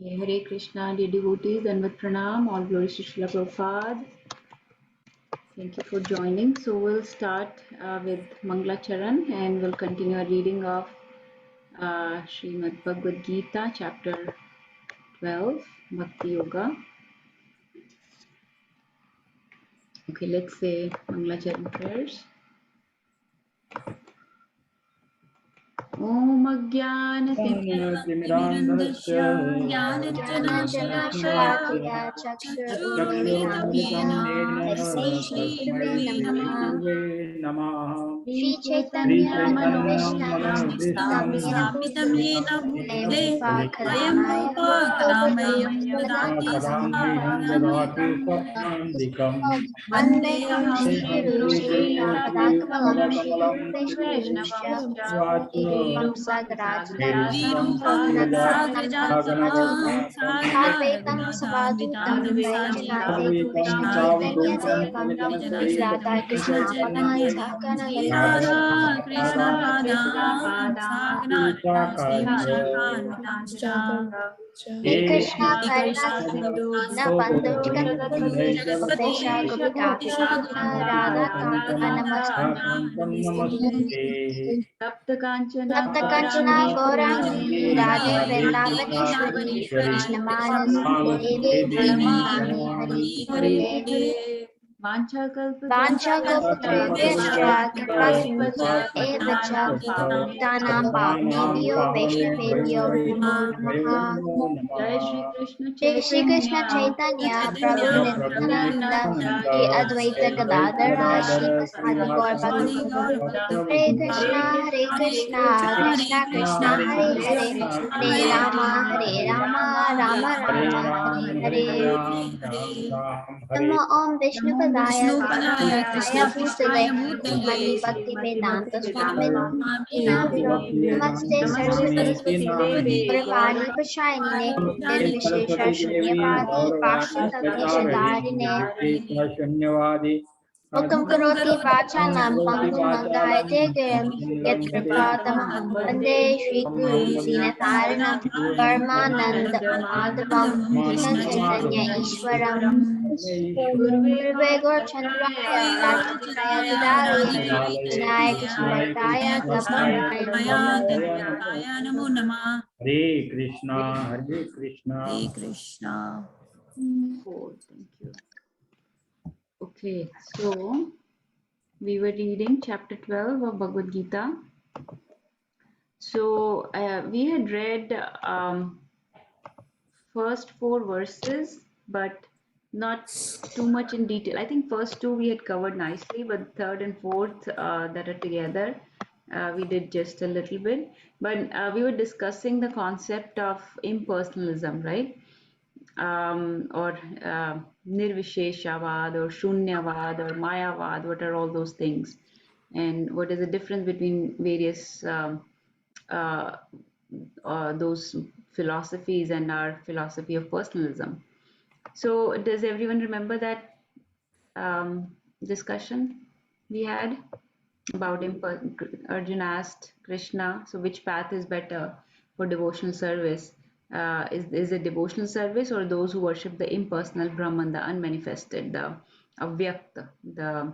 Okay, Hare Krishna, dear devotees, and with pranam, all glories to Srila Prabhupada. Thank you for joining. So we'll start with Mangla Charan and we'll continue our reading of Srimad Bhagavad Gita, chapter 12, Bhakti Yoga. Okay, let's say Mangla Charan prayers. ॐ ज्ञानतिमिरान्धस्य ज्ञानाञ्जनशलाकया चक्षुरुन्मिलितं येन तस्मै श्रीगुरुवे नमः श्रीचैतन्यमनोभीष्टं येन भूतले स्वयं रूपा कलामय पदान्तिहं ददाति स्वप्नान्तिकम् वन्देऽहं श्रीगुरुश्रीयुतपदाकमलं श्रीयुतपदकमलं श्रीवैष्णवंश्च श्रीवैष्णवाच गुरुरूपं साग्रजातं सागरजातं साद्वैतं सवादूतं वैजनाथ सावधूतं कृष्णचैतन्यदेवं चैतन्यदेवं श्रीराधाकृष्णापदान् हे कृष्णा करुणा सिंधु दीनबंधु जगत्पते गोपिका राधा कांता नमस्ते तप्त कांचना तप्त कंचना गौरांगी राधे वृंदावनेश्वरी कृष्णमानस देवी नमामि हरि प्रिये वाञ्छाकल्पतरुभ्यश्च कृपा सिन्धुभ्येव च पतितानां पावनेभ्यो वैष्णवेभ्यो नमो नमः जय श्री कृष्ण जय श्री कृष्ण चैतन्य चैतन्य प्रभु नित्यानंद श्री अद्वैत गदाधर श्रीवासादि गौर भक्तवृंद हरे कृष्णा कृष्णा कृष्णा हरे हरे हरे राम राम राम हरे हरे नमो ओम विष्णुपदाय कृष्णाय भूतले श्रीमति भक्ति वेदांत स्वामी नमस्ते सरस्वती देवे गौरवाणी प्रचारिणे निर्विशेष शून्यवादी पाश्चात्य देशधारिणे शून्यवादी मुखं करोति वाचालं पङ्गुं लङ्घयते गिरिं यत्कृपातमहं वन्दे श्रीगुरुं दीनतारिणं परमानन्दमाधवं कृष्णचैतन्य ईश्वरम् गुरुवे गौरचन्द्राय राधिकाय तदालये कृष्णाय कृष्णभक्ताय तपनाय नमो नमः हरे कृष्णा हरे कृष्णा हरे Krishna thank you. Okay, so we were reading chapter 12 of Bhagavad Gita. So we had read first 4 verses, but not too much in detail. I think first two we had covered nicely, but third and fourth that are together, we did just a little bit. But we were discussing the concept of impersonalism, right? Or Nirvisheshavad or Shunyavad or Mayavad, what are all those things? And what is the difference between various uh, those philosophies and our philosophy of personalism? So, does everyone remember that discussion we had about Arjuna asked Krishna, so which path is better for devotional service? Is it devotional service or those who worship the impersonal Brahman, the unmanifested, the avyakta, the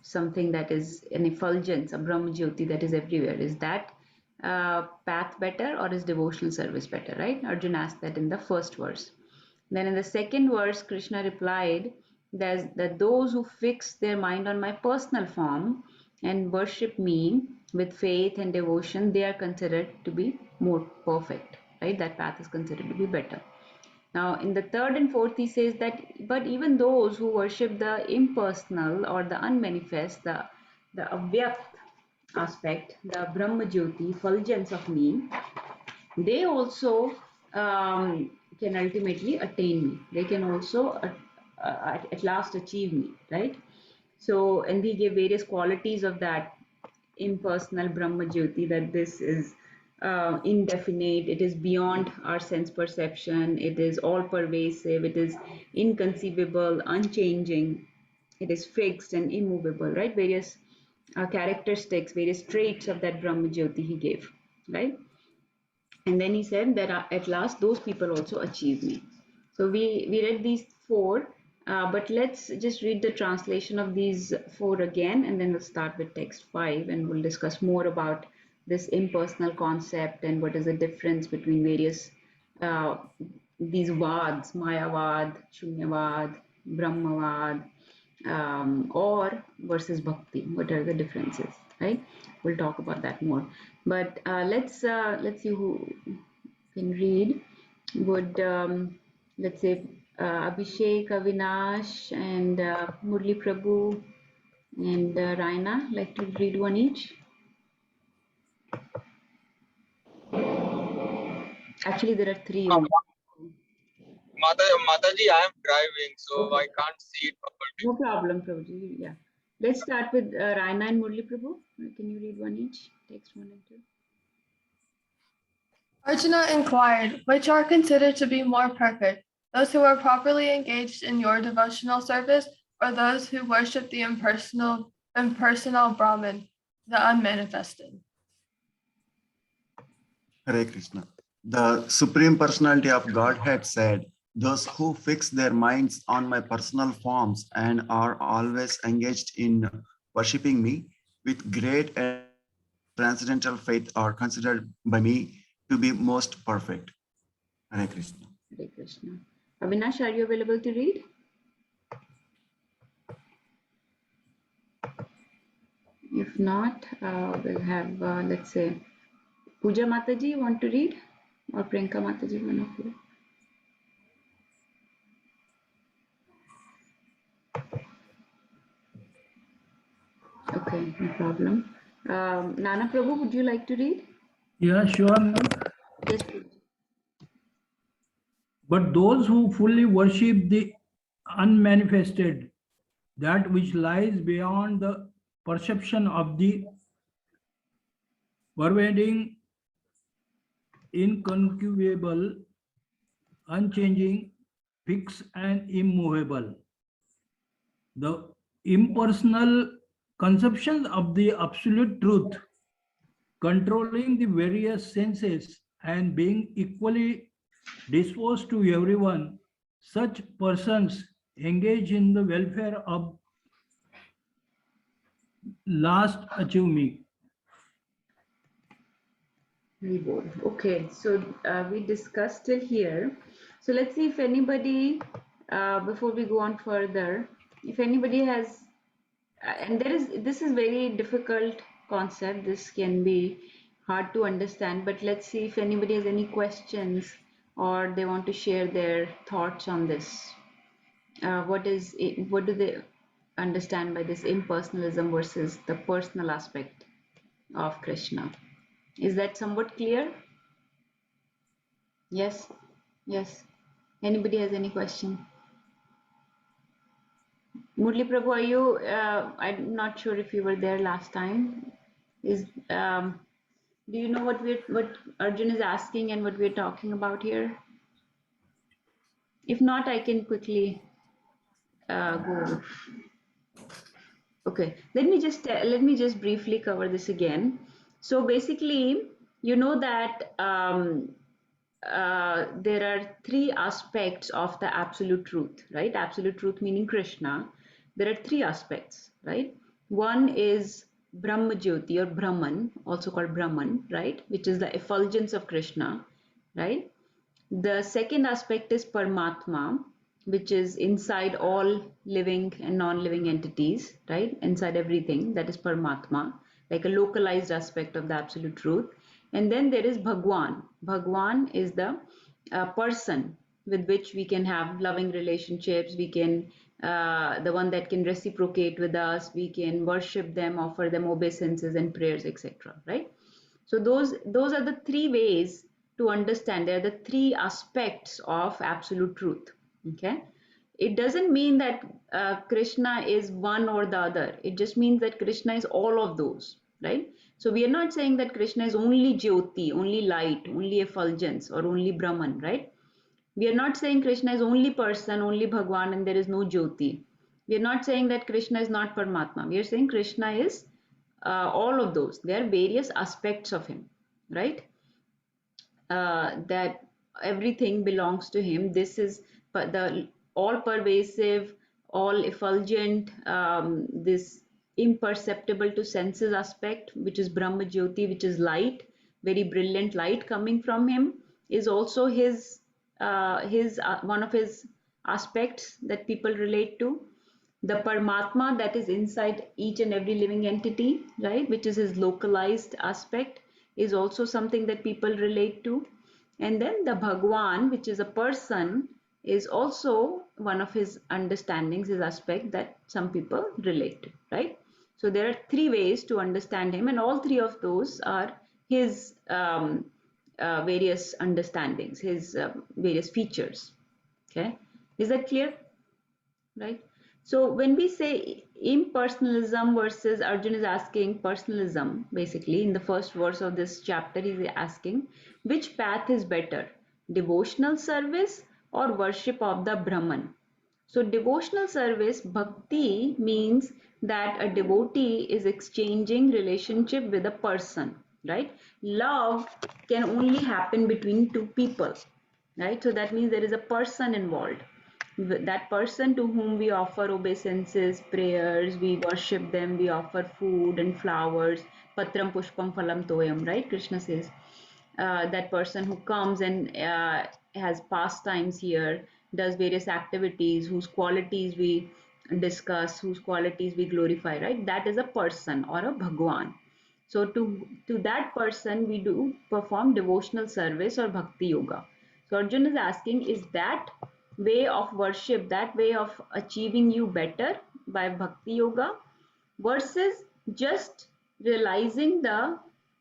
something that is an effulgence, a Brahma Jyoti that is everywhere? Is that path better or is devotional service better, right? Arjuna asked that in the first verse. Then in the second verse, Krishna replied that those who fix their mind on my personal form and worship me with faith and devotion, they are considered to be more perfect, right? That path is considered to be better. Now, in the third and fourth, he says that, but even those who worship the impersonal or the unmanifest, the avyakt aspect, the Brahma Jyoti, fulgence of me, they also can ultimately attain me. They can also at last achieve me, right? So, and he gave various qualities of that impersonal Brahma Jyoti, that this is indefinite, it is beyond our sense perception, it is all pervasive, it is inconceivable, unchanging, it is fixed and immovable, right? Various characteristics, various traits of that Brahma Jyoti he gave, right? And then he said that at last those people also achieve me. So we read these four, but let's just read the translation of these four again, and then we'll start with text 5, and we'll discuss more about this impersonal concept and what is the difference between various uh, these vads, Mayavad, Shunyavad, Brahmavad, or versus bhakti. What are the differences, right? We'll talk about that more. But let's see who can read. Would let's say Abhishek, Avinash, and Murli Prabhu and Raina like to read one each? Actually, there are three only. Mataji, I am driving, so Okay. I can't see it properly. No problem, Prabhuji. Yeah. Let's start with Raina and Murli Prabhu. Can you read one each? Text 1 and 2. Arjuna inquired, which are considered to be more perfect, those who are properly engaged in your devotional service, or those who worship the impersonal Brahman, the unmanifested? Hare Krishna. The Supreme Personality of Godhead said, those who fix their minds on my personal forms and are always engaged in worshipping me with great and transcendental faith are considered by me to be most perfect. Hare Krishna. Hare Krishna. Avinash, are you available to read? If not, we'll have, let's say, Puja Mataji, you want to read? Or Priyanka Mataji, one of you? Okay, no problem. Nana Prabhu, would you like to read? Yeah, sure, ma'am. Yes, please. But those who fully worship the unmanifested, that which lies beyond the perception of the pervading, inconceivable, unchanging, fixed, and immovable, the impersonal conception of the absolute truth, controlling the various senses and being equally disposed to everyone, such persons engage in the welfare of last achieve me. Okay, so we discussed till here. So let's see if anybody, before we go on further, if anybody has, and this is very difficult concept. This can be hard to understand, but let's see if anybody has any questions or they want to share their thoughts on this. What do they understand by this impersonalism versus the personal aspect of Krishna? Is that somewhat clear? Yes, yes. Anybody has any question? Murli Prabhu, are you? I'm not sure if you were there last time. Do you know what Arjun is asking and what we're talking about here? If not, I can quickly go. Okay, let me just briefly cover this again. So basically, you know that there are three aspects of the absolute truth, right? Absolute truth meaning Krishna. There are three aspects, right? One is Brahma Jyoti or Brahman, also called Brahman, right? Which is the effulgence of Krishna, right? The second aspect is Paramatma, which is inside all living and non-living entities, right? Inside everything, that is Paramatma, like a localized aspect of the absolute truth. And then there is Bhagwan. Bhagwan is the person with which we can have loving relationships. We can, the one that can reciprocate with us. We can worship them, offer them obeisances and prayers, etc. Right? So those are the three ways to understand. They are the three aspects of absolute truth. Okay. It doesn't mean that Krishna is one or the other. It just means that Krishna is all of those, right? So we are not saying that Krishna is only Jyoti, only light, only effulgence, or only Brahman, right? We are not saying Krishna is only person, only Bhagwan, and there is no Jyoti. We are not saying that Krishna is not Paramatma. We are saying Krishna is all of those. There are various aspects of him, right? that everything belongs to him. This is the all pervasive, all effulgent, this imperceptible to senses aspect, which is Brahma Jyoti, which is light, very brilliant light coming from him, is also his one of his aspects that people relate to. The Paramatma that is inside each and every living entity, right, which is his localized aspect, is also something that people relate to. And then the Bhagwan, which is a person, is also one of his understandings, his aspect that some people relate to, right? So there are three ways to understand him, and all three of those are his various understandings, his various features. Okay, is that clear? Right? So when we say impersonalism versus Arjun is asking personalism, basically in the first verse of this chapter, he's asking which path is better, devotional service or worship of the Brahman. So devotional service, bhakti, means that a devotee is exchanging relationship with a person, right? Love can only happen between two people, right? So that means there is a person involved. That person to whom we offer obeisances, prayers, we worship them, we offer food and flowers, patram pushpam phalam toyam, right? Krishna says that person who comes and has pastimes here, does various activities, whose qualities we discuss, whose qualities we glorify, right? That is a person or a Bhagwan. So to that person, we do perform devotional service or bhakti yoga. So Arjun is asking, is that way of worship, that way of achieving you better by bhakti yoga versus just realizing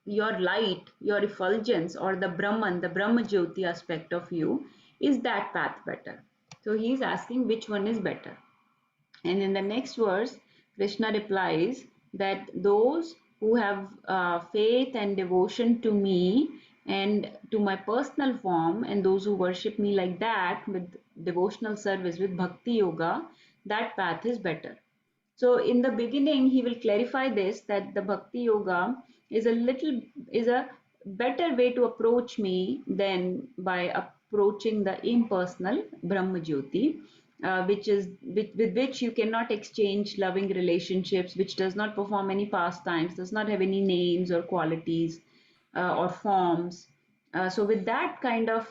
your light, your effulgence, or the Brahman, the Brahma Jyoti aspect of you, is that path better? So he is asking which one is better. And in the next verse, Krishna replies that those who have faith and devotion to me and to my personal form, and those who worship me like that with devotional service, with bhakti yoga, that path is better. So in the beginning, he will clarify this, that the bhakti yoga is a better way to approach me than by approaching the impersonal Brahma Jyoti, which is with which you cannot exchange loving relationships, which does not perform any pastimes, does not have any names or qualities or forms. So with that kind of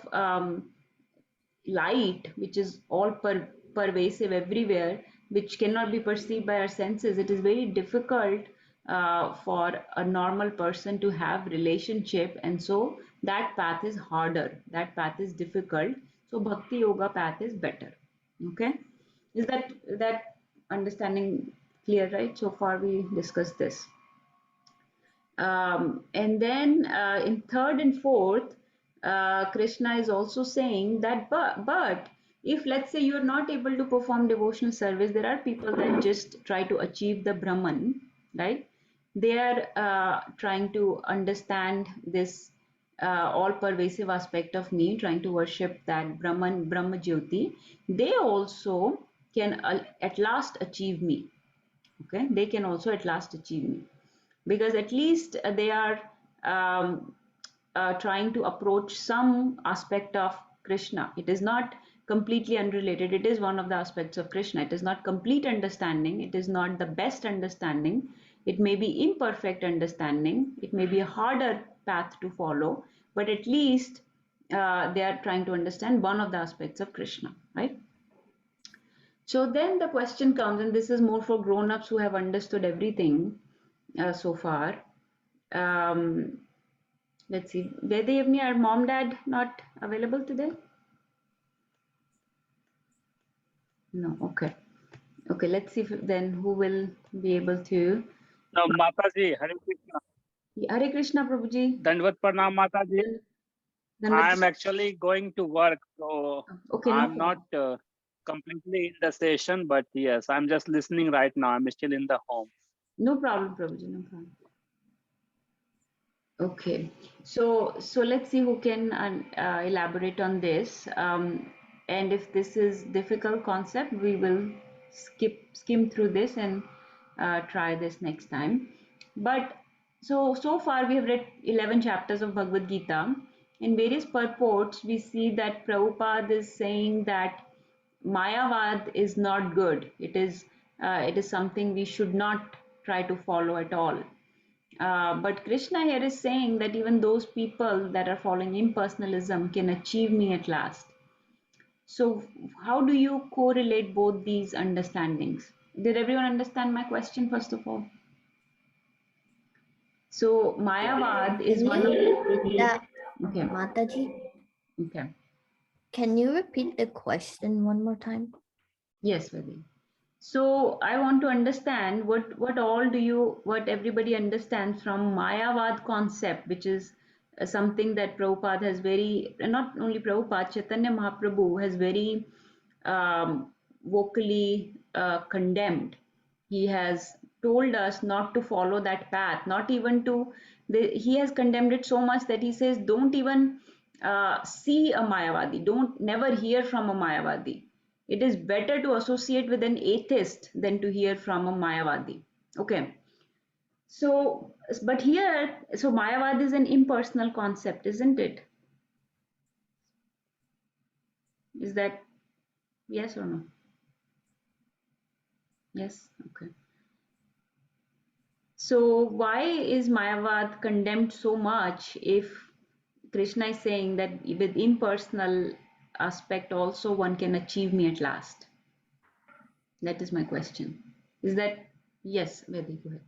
light, which is all pervasive everywhere, which cannot be perceived by our senses, it is very difficult for a normal person to have relationship, and so that path is harder, that path is difficult. So bhakti yoga path is better. Okay, is that understanding clear? Right, so far we discussed this. And then in third and fourth, Krishna is also saying that, but if let's say you're not able to perform devotional service, there are people that just try to achieve the Brahman, right? They are trying to understand this all pervasive aspect of me, trying to worship that Brahman, Brahma Jyoti. They also can at last achieve me. Okay, they can also at last achieve me, because at least they are trying to approach some aspect of Krishna. It is not completely unrelated. It is one of the aspects of Krishna. It is not complete understanding. It is not the best understanding. It may be imperfect understanding. It may be a harder path to follow, but at least they are trying to understand one of the aspects of Krishna, right? So then the question comes, and this is more for grown-ups who have understood everything so far. Let's see, Vedayavni, are mom, dad not available today? No, okay. Okay, let's see if then who will be able to. No, Mataji, Hare Krishna. Hare Krishna, Prabhuji. Dandvat Pranam, Mataji. Dandavat. I'm actually going to work, so Okay, no I'm problem. not completely in the session, but yes, I'm just listening right now. I'm still in the home. No problem, Prabhuji, no problem. Okay, so let's see who can elaborate on this. And if this is difficult concept, we will skim through this and try this next time. But so far we have read 11 chapters of Bhagavad Gita, in various purports, we see that Prabhupada is saying that Mayavad is not good. It is something we should not try to follow at all. But Krishna here is saying that even those people that are following impersonalism can achieve me at last. So, how do you correlate both these understandings? Did everyone understand my question, first of all? So, Mayavad is Can one of you repeat that, Okay. Mataji? Okay. Can you repeat the question one more time? Yes, Vedi. So I want to understand what everybody understands from Mayavad concept, which is something that Prabhupada has not only Prabhupada, Chaitanya Mahaprabhu has very vocally condemned. He has told us not to follow that path, not even to, he has condemned it so much that he says, don't even see a Mayavadi, don't never hear from a Mayavadi. It is better to associate with an atheist than to hear from a Mayavadi. Okay. So, but here, so Mayavad is an impersonal concept, isn't it? Is that yes or no? Yes. Okay. So why is Mayavad condemned so much if Krishna is saying that with impersonal aspect also one can achieve me at last? That is my question. Is that yes, Vedi, go ahead.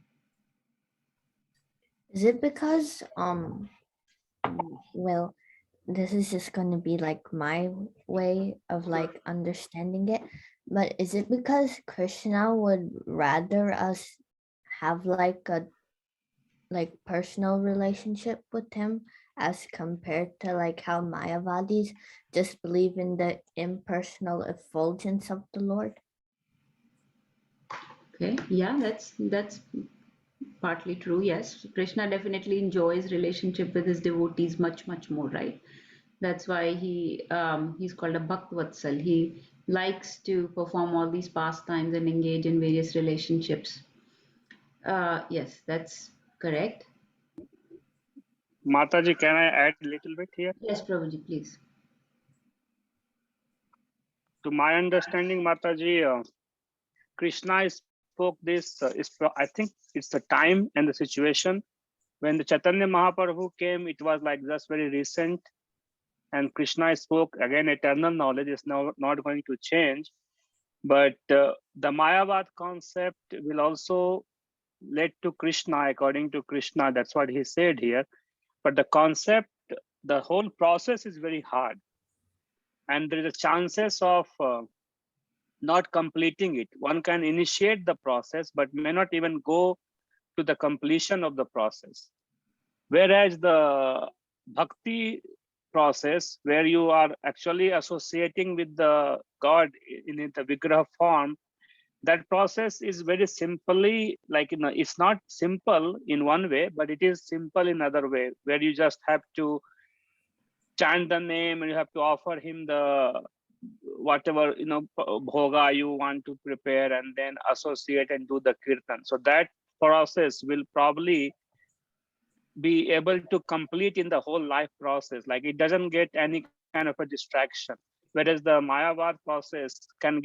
Is it because well, this is just going to be like my way of like understanding it, but is it because Krishna would rather us have like a personal relationship with him as compared to like how Mayavadis just believe in the impersonal effulgence of the Lord? Okay, yeah, that's partly true. Yes, Krishna definitely enjoys relationship with his devotees much more, right? That's why he's called a Bhaktvatsal. He likes to perform all these pastimes and engage in various relationships. Yes, that's correct. Mataji, can I add a little bit here? Yes, Prabhuji, please. To my understanding, Mataji, Krishna spoke this, I think it's the time and the situation. When the Chaitanya Mahaprabhu came, it was like just very recent. And Krishna spoke, again, eternal knowledge is now not going to change. But the Mayavad concept will also lead to Krishna, according to Krishna. That's what he said here. But the concept, the whole process is very hard. And there is a chances of not completing it. One can initiate the process, but may not even go to the completion of the process. Whereas the bhakti process, where you are actually associating with the God in the Vigraha form, that process is very simply, like, it's not simple in one way, but it is simple in another way, where you just have to chant the name and you have to offer him the whatever bhoga you want to prepare, and then associate and do the kirtan. So that process will probably be able to complete in the whole life process. Like, it doesn't get any kind of a distraction. Whereas the Mayavad process can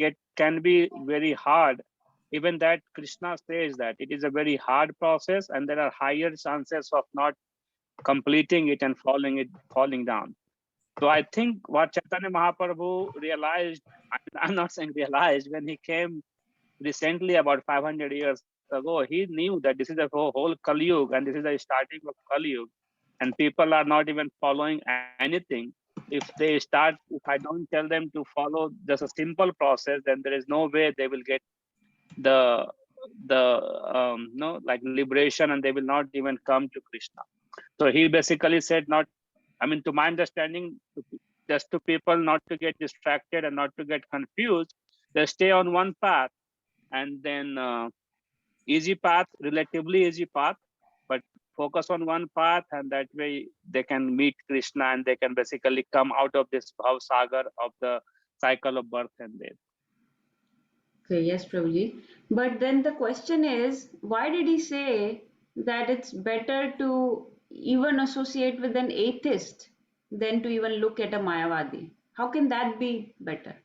be very hard. Even that Krishna says that it is a very hard process, and there are higher chances of not completing it and falling down. So I think what Chaitanya Mahaprabhu realized, I'm not saying realized, when he came recently about 500 years ago, he knew that this is the whole Kali Yuga, and this is the starting of Kali Yuga, and people are not even following anything. If I don't tell them to follow just a simple process, then there is no way they will get the like liberation, and they will not even come to Krishna. So he basically said, to my understanding, just to people not to get distracted and not to get confused, they stay on one path, and then easy path, relatively easy path, but focus on one path, and that way they can meet Krishna, and they can basically come out of this bhav sagar of the cycle of birth and death. Okay, yes, Prabhuji. But then the question is, why did he say that it's better to even associate with an atheist than to even look at a Mayavadi. How can that be better?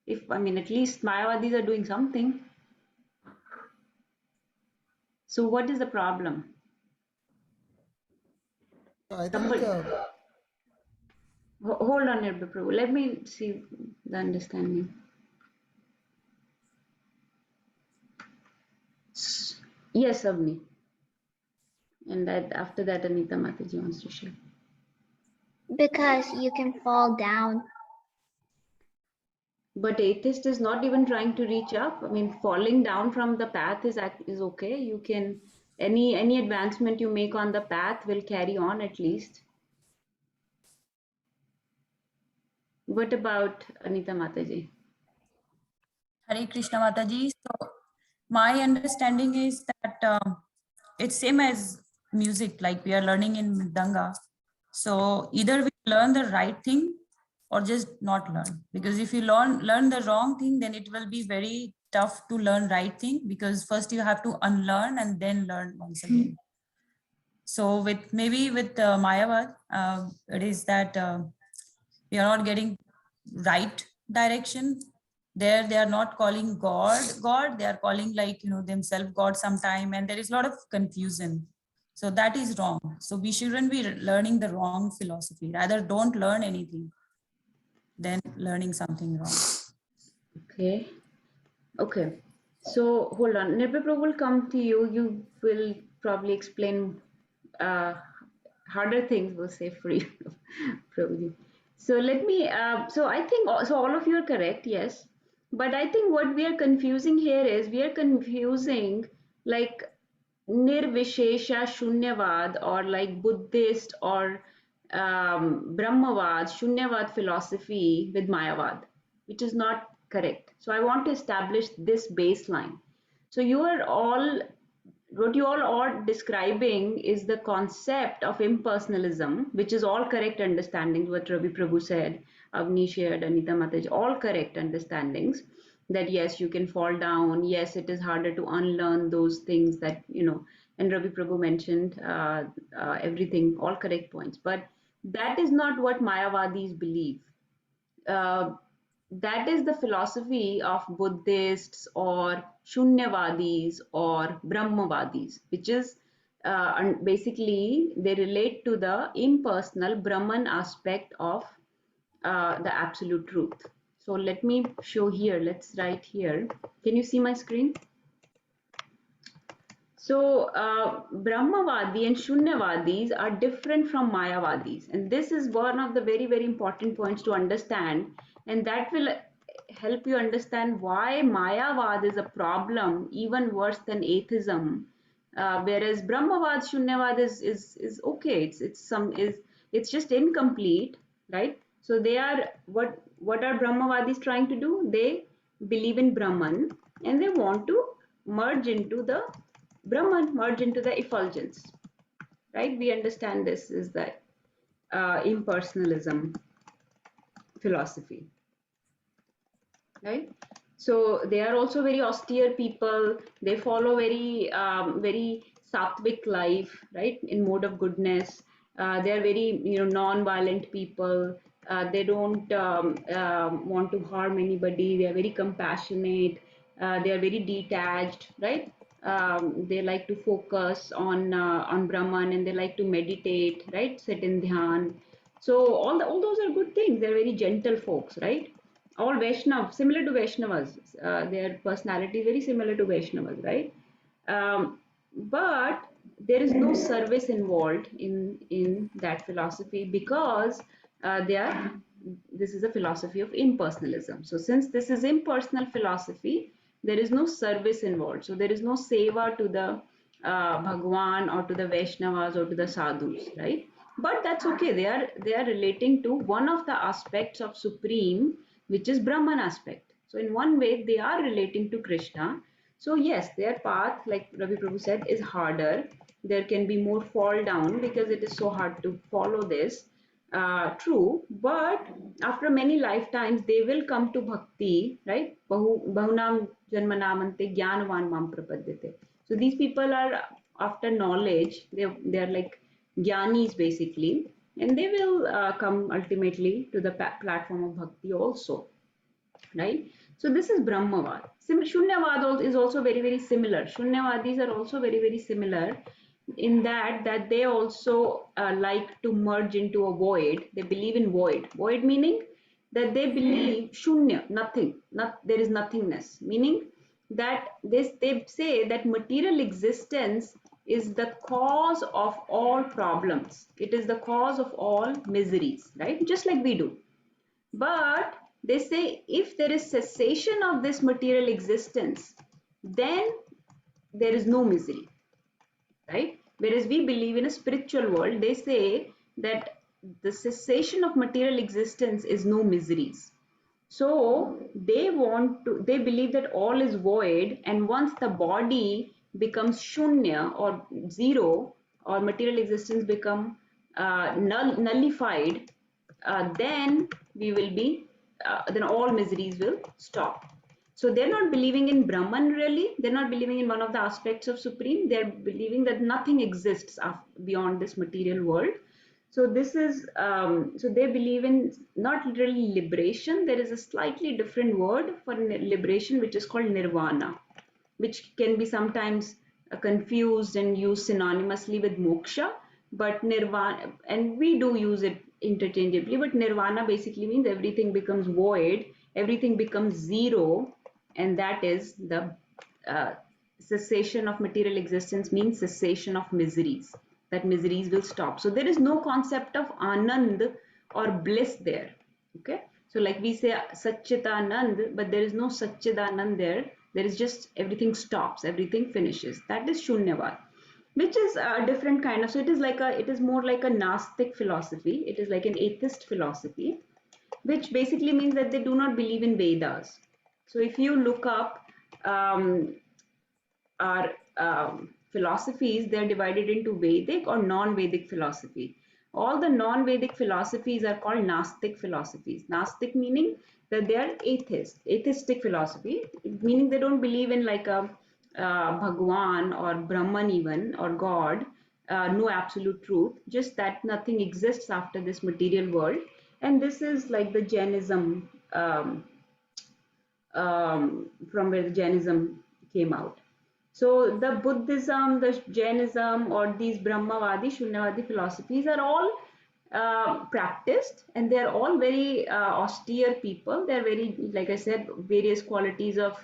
If, I mean, at least Mayavadis are doing something. So what is the problem? I think Somebody, hold on here, Prabhu. Let me see the understanding. Yes, Avni. And that after that, Anita Mataji wants to share. Because you can fall down. But atheist is not even trying to reach up. I mean, falling down from the path is okay. You can any advancement you make on the path will carry on at least. What about Anita Mataji? Hare Krishna Mataji. So my understanding is that it's same as music, like we are learning in Mridanga. So either we learn the right thing or just not learn. Because if you learn the wrong thing, then it will be very tough to learn right thing, because first you have to unlearn and then learn once again. So with Mayavad, it is that we are not getting right direction. There they are not calling God, they are calling themselves God sometime, and there is a lot of confusion. So that is wrong. So we shouldn't be learning the wrong philosophy. Rather, don't learn anything than learning something wrong. Okay. Okay. So hold on. Nirbhay Prabhu will come to you. You will probably explain harder things, we'll say, for you, Prabhuji. So let me, so I think, so all of you are correct, yes. But I think what we are confusing here is we are confusing like Nirvishesha Shunyavad or like Buddhist or Brahmavad, Shunyavad philosophy with Mayavad, which is not correct. So I want to establish this baseline. So you are all, what you all are describing is the concept of impersonalism, which is all correct understandings, what Ravi Prabhu said, Avni shared, Anita Mataj, all correct understandings that yes, you can fall down. Yes, it is harder to unlearn those things that, and Ravi Prabhu mentioned everything, all correct points. But that is not what Mayavadis believe. That is the philosophy of Buddhists or Shunyavadis or Brahmavadis, which is basically they relate to the impersonal Brahman aspect of the absolute truth. So let me show here. Let's write here. Can you see my screen? So Brahmavadi and Shunyavadis are different from Mayavadis, and this is one of the very, very important points to understand, and that will help you understand why Mayavad is a problem even worse than atheism, whereas Brahmavad, Shunyavad is okay. It's just incomplete, right? So they are what are Brahmavadis trying to do? They believe in Brahman and they want to merge into the Brahman, merge into the effulgence, right? We understand this is the impersonalism philosophy, right? So they are also very austere people. They follow very sattvic life, right? In mode of goodness. They are very non-violent people. They don't want to harm anybody. They are very compassionate. They are very detached, right? They like to focus on Brahman and they like to meditate, right? Sit in dhyan. So all those are good things. They're very gentle folks, right? All Vaishnav, similar to Vaishnavas. Their personality is very similar to Vaishnavas, right? But there is no service involved in that philosophy because this is a philosophy of impersonalism. So since this is impersonal philosophy, there is no service involved. So there is no seva to the Bhagwan or to the Vaishnavas or to the sadhus, right? But that's okay. They are relating to one of the aspects of Supreme, which is Brahman aspect. So in one way, they are relating to Krishna. So yes, their path, like Ravi Prabhu said, is harder. There can be more fall down because it is so hard to follow this. True, but after many lifetimes, they will come to bhakti, right? Bahunam janmanamante jnanavan mam prapadyate. So these people are after knowledge. They are like jnanis basically. and they will come ultimately to the platform of bhakti also, right? So this is Brahmavad. Shunyavad is also very, very similar. Shunyavadis are also very, very similar in that they also like to merge into a void. They believe in void. Void meaning that they believe shunya, nothing, there is nothingness. Meaning that they say that material existence is the cause of all problems. It is the cause of all miseries, right? Just like we do. But they say if there is cessation of this material existence, then there is no misery, right? Whereas we believe in a spiritual world, they say that the cessation of material existence is no miseries. So they believe that all is void, and once the body becomes shunya or zero, or material existence become nullified, then we will be, then all miseries will stop. So they're not believing in Brahman really. They're not believing in one of the aspects of Supreme. They're believing that nothing exists beyond this material world. So this is, so they believe in not literally liberation. There is a slightly different word for liberation, which is called nirvana, which can be sometimes confused and used synonymously with moksha. But nirvana, and we do use it interchangeably, but nirvana basically means everything becomes void, everything becomes zero, and that is the uh, cessation of material existence means cessation of miseries, that miseries will stop. So there is no concept of anand or bliss there. Okay, so like we say Satchitanand, but there is no Satchidanand there. There is just everything stops, everything finishes. That is Shunyavad, which is a different kind of. So it is more like a Gnostic philosophy. It is like an atheist philosophy, which basically means that they do not believe in Vedas. So if you look up our philosophies, they're divided into Vedic or non-Vedic philosophy. All the non-Vedic philosophies are called Gnostic philosophies. Gnostic meaning that they are atheistic philosophy, meaning they don't believe in like a Bhagwan or Brahman even or God, no absolute truth, just that nothing exists after this material world. And this is like the Jainism, from where the Jainism came out. So the Buddhism, the Jainism, or these Brahmavadi, Shunyavadi philosophies are all practiced, and they're all very austere people. They're very, like I said, various qualities of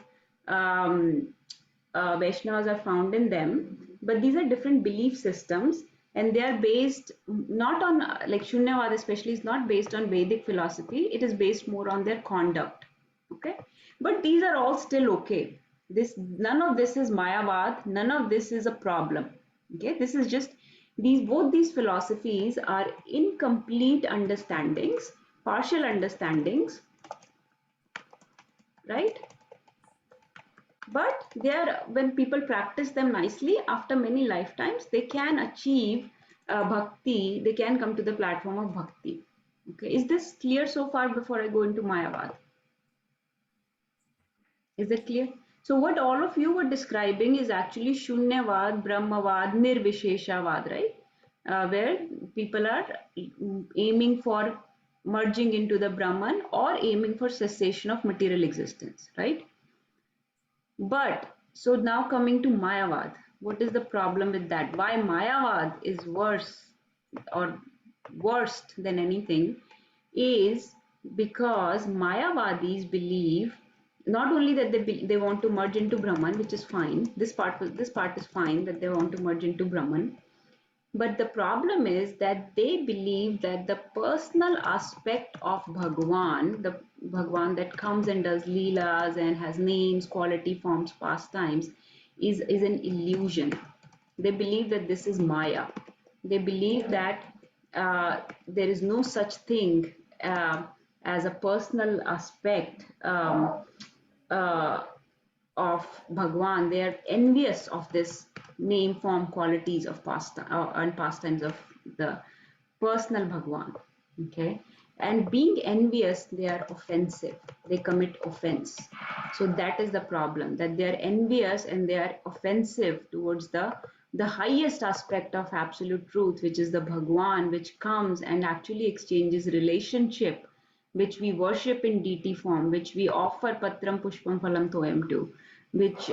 Vaishnavas are found in them. But these are different belief systems, and they are based not on, like Shunyavad especially is not based on Vedic philosophy. It is based more on their conduct. Okay, but these are all still okay. None of this is Mayavad, none of this is a problem. Okay, this is just both these philosophies are incomplete understandings, partial understandings, right? But they are, when people practice them nicely, after many lifetimes, they can achieve bhakti, they can come to the platform of bhakti. Okay, is this clear so far before I go into Mayavad? Is it clear? So what all of you were describing is actually Shunyavad, Brahmavad, Nirvisheshavad, right? Where people are aiming for merging into the Brahman or aiming for cessation of material existence, right? But so now coming to Mayavad, what is the problem with that? Why Mayavad is worse or worst than anything is because Mayavadis believe not only that they want to merge into Brahman, which is fine. This part is fine that they want to merge into Brahman. But the problem is that they believe that the personal aspect of Bhagwan, the Bhagwan that comes and does leelas and has names, quality, forms, pastimes, is an illusion. They believe that this is Maya. They believe that there is no such thing as a personal aspect of Bhagwan. They are envious of this name, form, qualities of and pastimes of the personal Bhagwan. Okay, and being envious, they are offensive. They commit offense. So that is the problem, that they are envious and they are offensive towards the the highest aspect of absolute truth, which is the Bhagwan, which comes and actually exchanges relationship, which we worship in deity form, which we offer Patram Pushpam Phalam Toyam to, which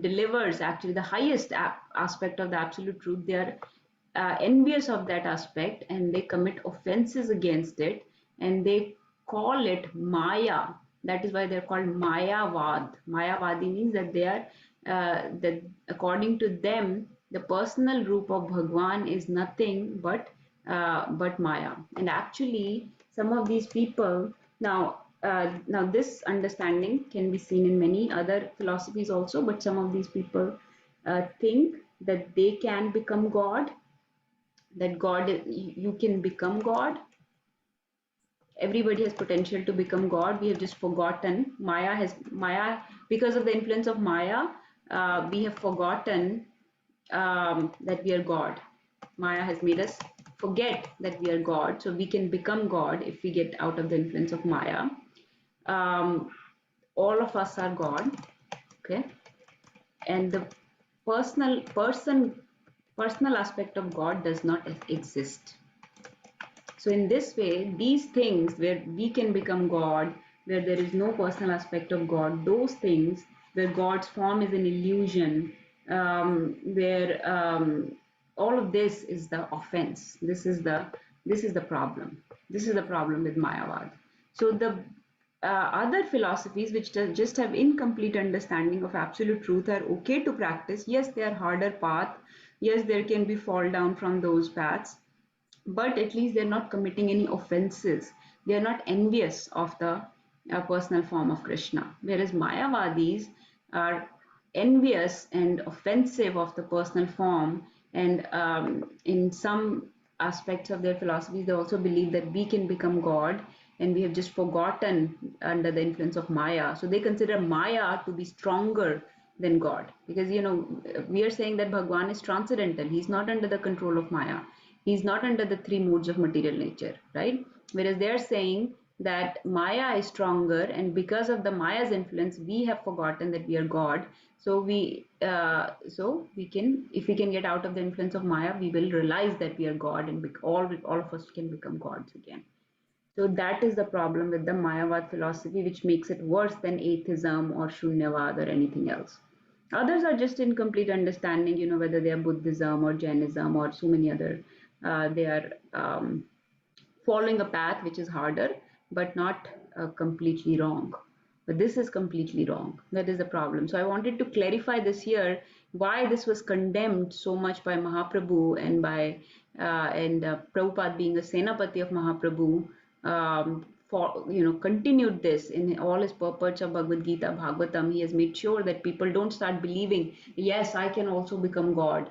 delivers actually the highest aspect of the absolute truth. They are envious of that aspect and they commit offenses against it and they call it Maya. That is why they're called Mayavad. Mayavadi means that they are that according to them, the personal roop of Bhagwan is nothing but Maya. And actually, some of these people now this understanding can be seen in many other philosophies also, but some of these people think that they can become God, that you can become God. Everybody has potential to become God. We have just forgotten. Maya, because of the influence of Maya, we have forgotten that we are God. Maya has made us forget that we are God. So we can become God if we get out of the influence of Maya. All of us are God. Okay. And the personal aspect of God does not exist. So in this way, these things where we can become God, where there is no personal aspect of God, those things where God's form is an illusion, where all of this is the offense. This is the problem. This is the problem with Mayavad. So the other philosophies which just have incomplete understanding of absolute truth are okay to practice. Yes, they are harder path. Yes, there can be fall down from those paths, but at least they're not committing any offenses. They're not envious of the personal form of Krishna. Whereas Mayavadis are envious and offensive of the personal form, and in some aspects of their philosophies, they also believe that we can become God, and we have just forgotten under the influence of Maya. So they consider Maya to be stronger than God, because we are saying that Bhagwan is transcendental. He's not under the control of Maya. He's not under the three moods of material nature, right? Whereas they're saying that Maya is stronger, and because of the Maya's influence, we have forgotten that we are God. So we can, if we can get out of the influence of Maya, we will realize that we are God, and all of us can become gods again. So that is the problem with the Mayavad philosophy, which makes it worse than atheism or Shunyavad or anything else. Others are just incomplete understanding, whether they are Buddhism or Jainism or so many other. They are following a path which is harder, but not completely wrong. But this is completely wrong. That is the problem. So I wanted to clarify this here, why this was condemned so much by Mahaprabhu and by Prabhupada being a Senapati of Mahaprabhu. Continued this in all his purports of Bhagavad Gita, Bhagavatam. He has made sure that people don't start believing, yes, I can also become God,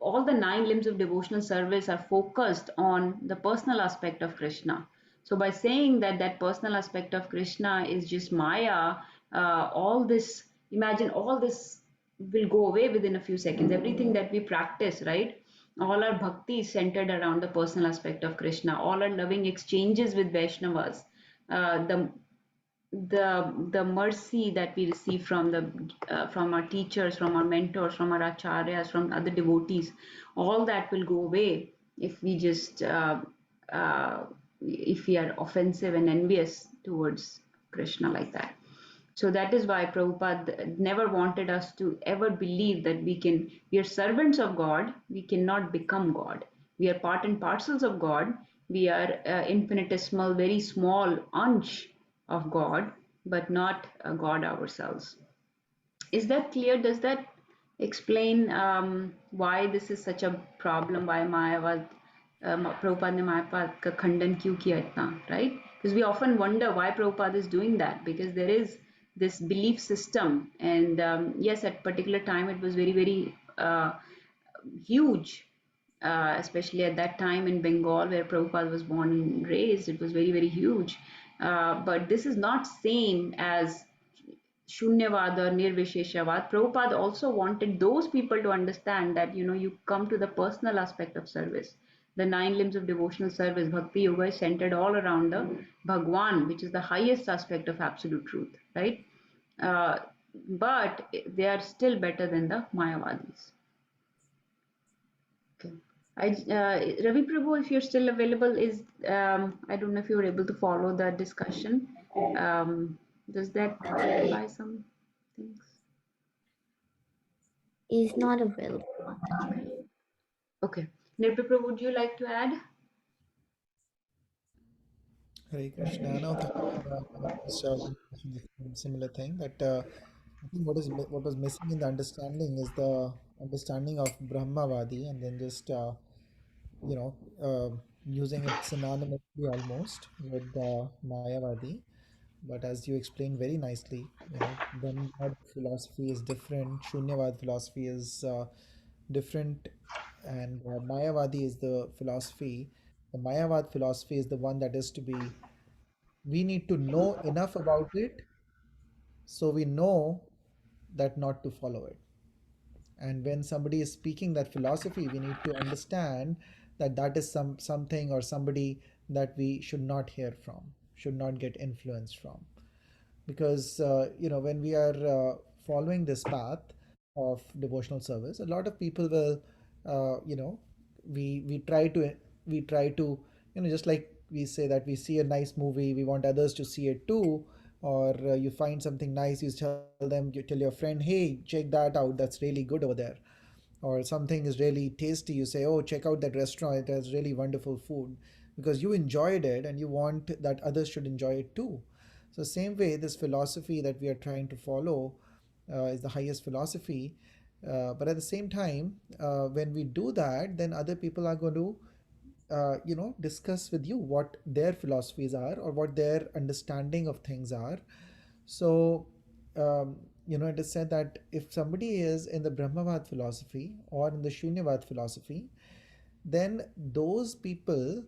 all the 9 limbs of devotional service are focused on the personal aspect of Krishna. So by saying that personal aspect of Krishna is just Maya, imagine all this will go away within a few seconds. Everything that we practice, right? All our bhakti is centered around the personal aspect of Krishna. All our loving exchanges with Vaishnavas, the mercy that we receive from our teachers, from our mentors, from our acharyas, from other devotees, all that will go away if we just if we are offensive and envious towards Krishna like that. So that is why Prabhupada never wanted us to ever believe that we are servants of God, we cannot become God. We are part and parcels of God. We are infinitesimal, very small ansh of God, but not God ourselves. Is that clear? Does that explain why this is such a problem, why Mayavad, Prabhupada ne Mayavad ka khandan kyun kiya itna, right? Because we often wonder why Prabhupada is doing that, because there is this belief system, and yes, at particular time it was very, very huge, especially at that time in Bengal where Prabhupada was born and raised. It was very, very huge. But this is not same as Shunyavad or Nirvisheshavad. Prabhupada also wanted those people to understand that, you come to the personal aspect of service. The 9 limbs of devotional service, Bhakti Yoga, is centered all around the Bhagwan, which is the highest aspect of absolute truth, right? but they are still better than the Mayavadis. Okay. Ravi Prabhu, if you're still available, I don't know if you're able to follow the discussion. Does that clarify some things? Is not available. Mataji. Okay. Nirbhay Prabhu, would you like to add? Hare Krishna. No, thank you. Just mentioned the similar thing that I think what was missing in the understanding is the understanding of Brahmavadi, and then just you know using it synonymously almost with Mayavadi. But as you explained very nicely, Brahmavad philosophy is different, Shunyavad philosophy is different, and Mayavadi is the philosophy. The Mayavad philosophy is the one that is to be, we need to know enough about it so we know that not to follow it. And when somebody is speaking that philosophy, we need to understand that that is something or somebody that we should not hear from, should not get influenced from. Because when we are following this path of devotional service, a lot of people will we try to just like we say that we see a nice movie, we want others to see it too. Or you find something nice, you tell your friend, hey, check that out, that's really good over there. Or something is really tasty, you say, oh, check out that restaurant, it has really wonderful food, because you enjoyed it and you want that others should enjoy it too. So same way, this philosophy that we are trying to follow is the highest philosophy. But at the same time, when we do that, then other people are going to discuss with you what their philosophies are or what their understanding of things are. So it is said that if somebody is in the Brahmavad philosophy or in the Shunyavad philosophy, then those people,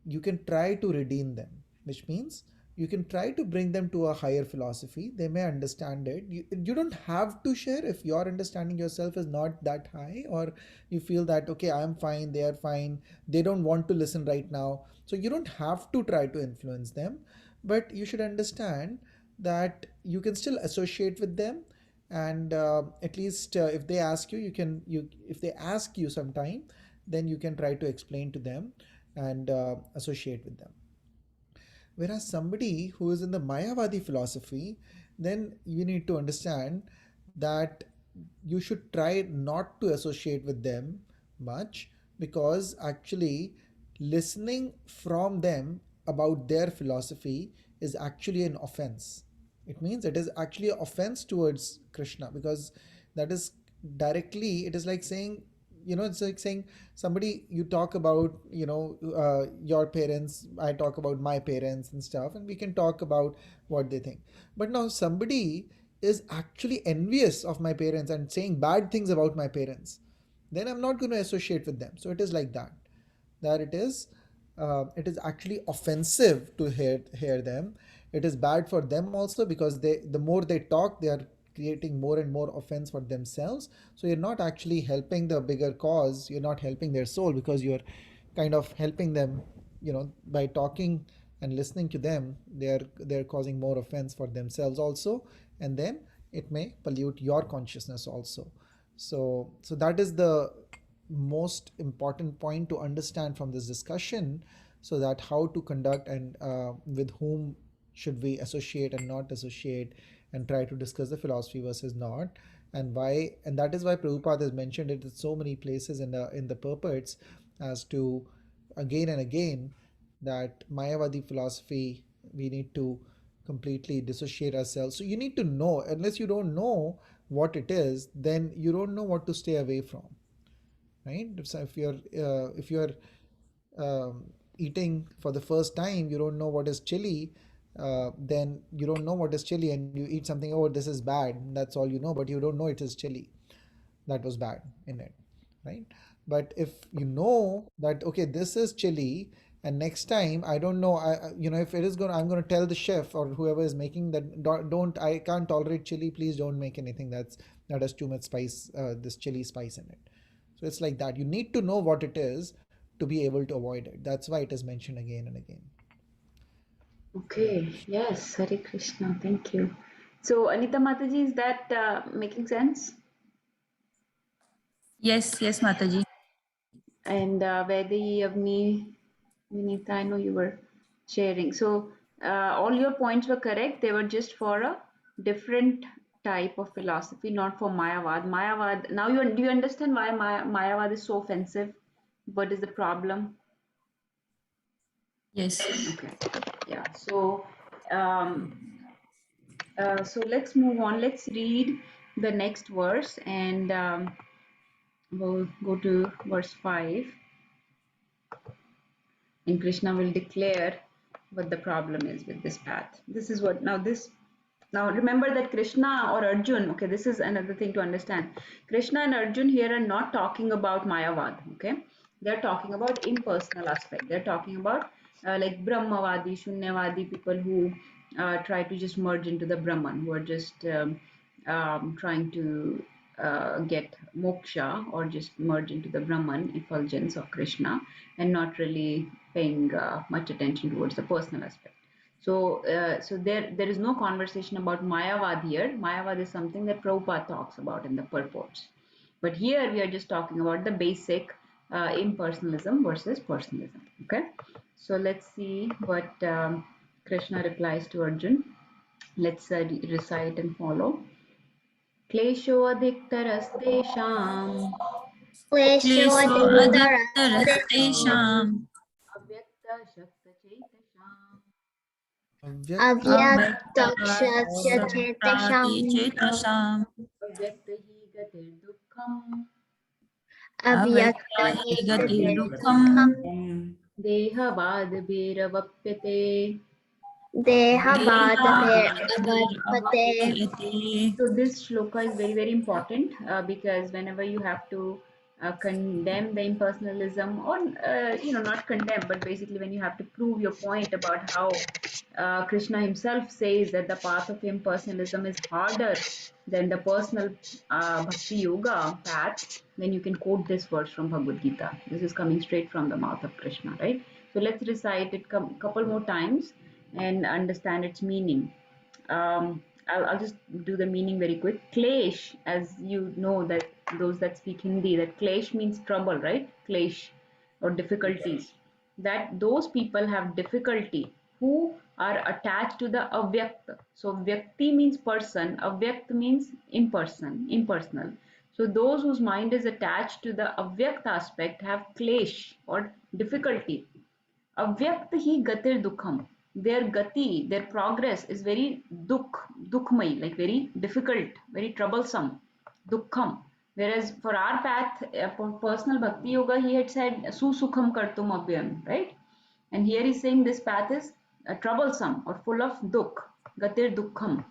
you can try to redeem them, which means you can try to bring them to a higher philosophy. They may understand it. You don't have to share if your understanding yourself is not that high, or you feel that, okay, I'm fine, they are fine, they don't want to listen right now. So you don't have to try to influence them, but you should understand that you can still associate with them. And at least if they ask you, if they ask you sometime, then you can try to explain to them and associate with them. Whereas somebody who is in the Mayavadi philosophy, then you need to understand that you should try not to associate with them much, because actually listening from them about their philosophy is actually an offense. It means it is actually an offense towards Krishna, because that is directly, it is like saying, it's like saying somebody, you talk about your parents, I talk about my parents and stuff, and we can talk about what they think. But now somebody is actually envious of my parents and saying bad things about my parents, then I'm not going to associate with them. So it is like that, it is actually offensive to hear them. It is bad for them also, because the more they talk, they are creating more and more offense for themselves. So you're not actually helping the bigger cause, you're not helping their soul, because you're kind of helping them, by talking and listening to them, they're causing more offense for themselves also, and then it may pollute your consciousness also. So that is the most important point to understand from this discussion, so that how to conduct and with whom should we associate and not associate, and try to discuss the philosophy versus not, and why. And that is why Prabhupada has mentioned it in so many places in the purports, as to again and again, that Mayavadi philosophy, we need to completely dissociate ourselves. So you need to know, unless you don't know what it is, then you don't know what to stay away from, right? So if you're eating for the first time, you don't know what is chili, then you don't know what is chili, and you eat something, oh, this is bad, that's all you know, but you don't know it is chili that was bad in it, right? But if you know that, okay, this is chili, and next time, I don't know, if it is going, I'm going to tell the chef or whoever is making that, don't, I can't tolerate chili, please don't make anything that has too much spice, this chili spice in it. So it's like that, you need to know what it is to be able to avoid it. That's why it is mentioned again and again. Okay, yes, Hare Krishna, thank you. So Anita Mataji, is that making sense? Yes, yes, Mataji. And Vedi, Avni, Vinita, I know you were sharing. So all your points were correct. They were just for a different type of philosophy, not for Mayavad. Mayavad. Now do you understand why Mayavad is so offensive? What is the problem? Yes. Okay. Yeah. So so let's move on. Let's read the next verse, and we'll go to verse 5. And Krishna will declare what the problem is with this path. This is what now remember that Krishna or Arjun, okay, this is another thing to understand. Krishna and Arjun here are not talking about Mayavad, okay? They're talking about impersonal aspect. They're talking about like Brahmavadi, Shunyavadi, people who try to just merge into the Brahman, who are just trying to get moksha or just merge into the Brahman effulgence of Krishna and not really paying much attention towards the personal aspect. So, so there is no conversation about Mayavad here. Mayavad is something that Prabhupada talks about in the purports. But here we are just talking about the basic impersonalism versus personalism. Okay. So let's see what Krishna replies to Arjun. Let's recite and follow. क्लेशोऽधिकतरस्तेषाम् क्लेशो क्लेशोऽधिकतरस्तेषाम् अधिकतरस्तेषाम् अव्यक्तशक्तचेतसाम् अव्यक्तचेतसाम् चेतसाम् अव्यक्त हि गतिर्दुःखम् अव्यक्ता हि गतिर्दुःखम् अव्यक्तचेतसाम् देहवादभिरवप्यते. देहबाधभिरवपते. So this shloka is very, very important because whenever you have to condemn the impersonalism, or not condemn, but basically when you have to prove your point about how Krishna himself says that the path of impersonalism is harder than the personal bhakti yoga path, then you can quote this verse from Bhagavad Gita. This is coming straight from the mouth of Krishna, right? So let's recite it a couple more times and understand its meaning. I'll just do the meaning very quick. Klesh, as you know, that those that speak Hindi, that klesh means trouble, right? Klesh or difficulties. That those people have difficulty who are attached to the avyakt. So vyakti means person, avyakt means impersonal. So those whose mind is attached to the avyakt aspect have klesh or difficulty. Avyakt hi gatir dukham. Their gati, their progress is very dukhmay, like very difficult, very troublesome, dukkham. Whereas for our path, for personal bhakti yoga, he had said susukham kartum abhyam, right? And here he's saying this path is troublesome or full of dukh, gatir dukkham.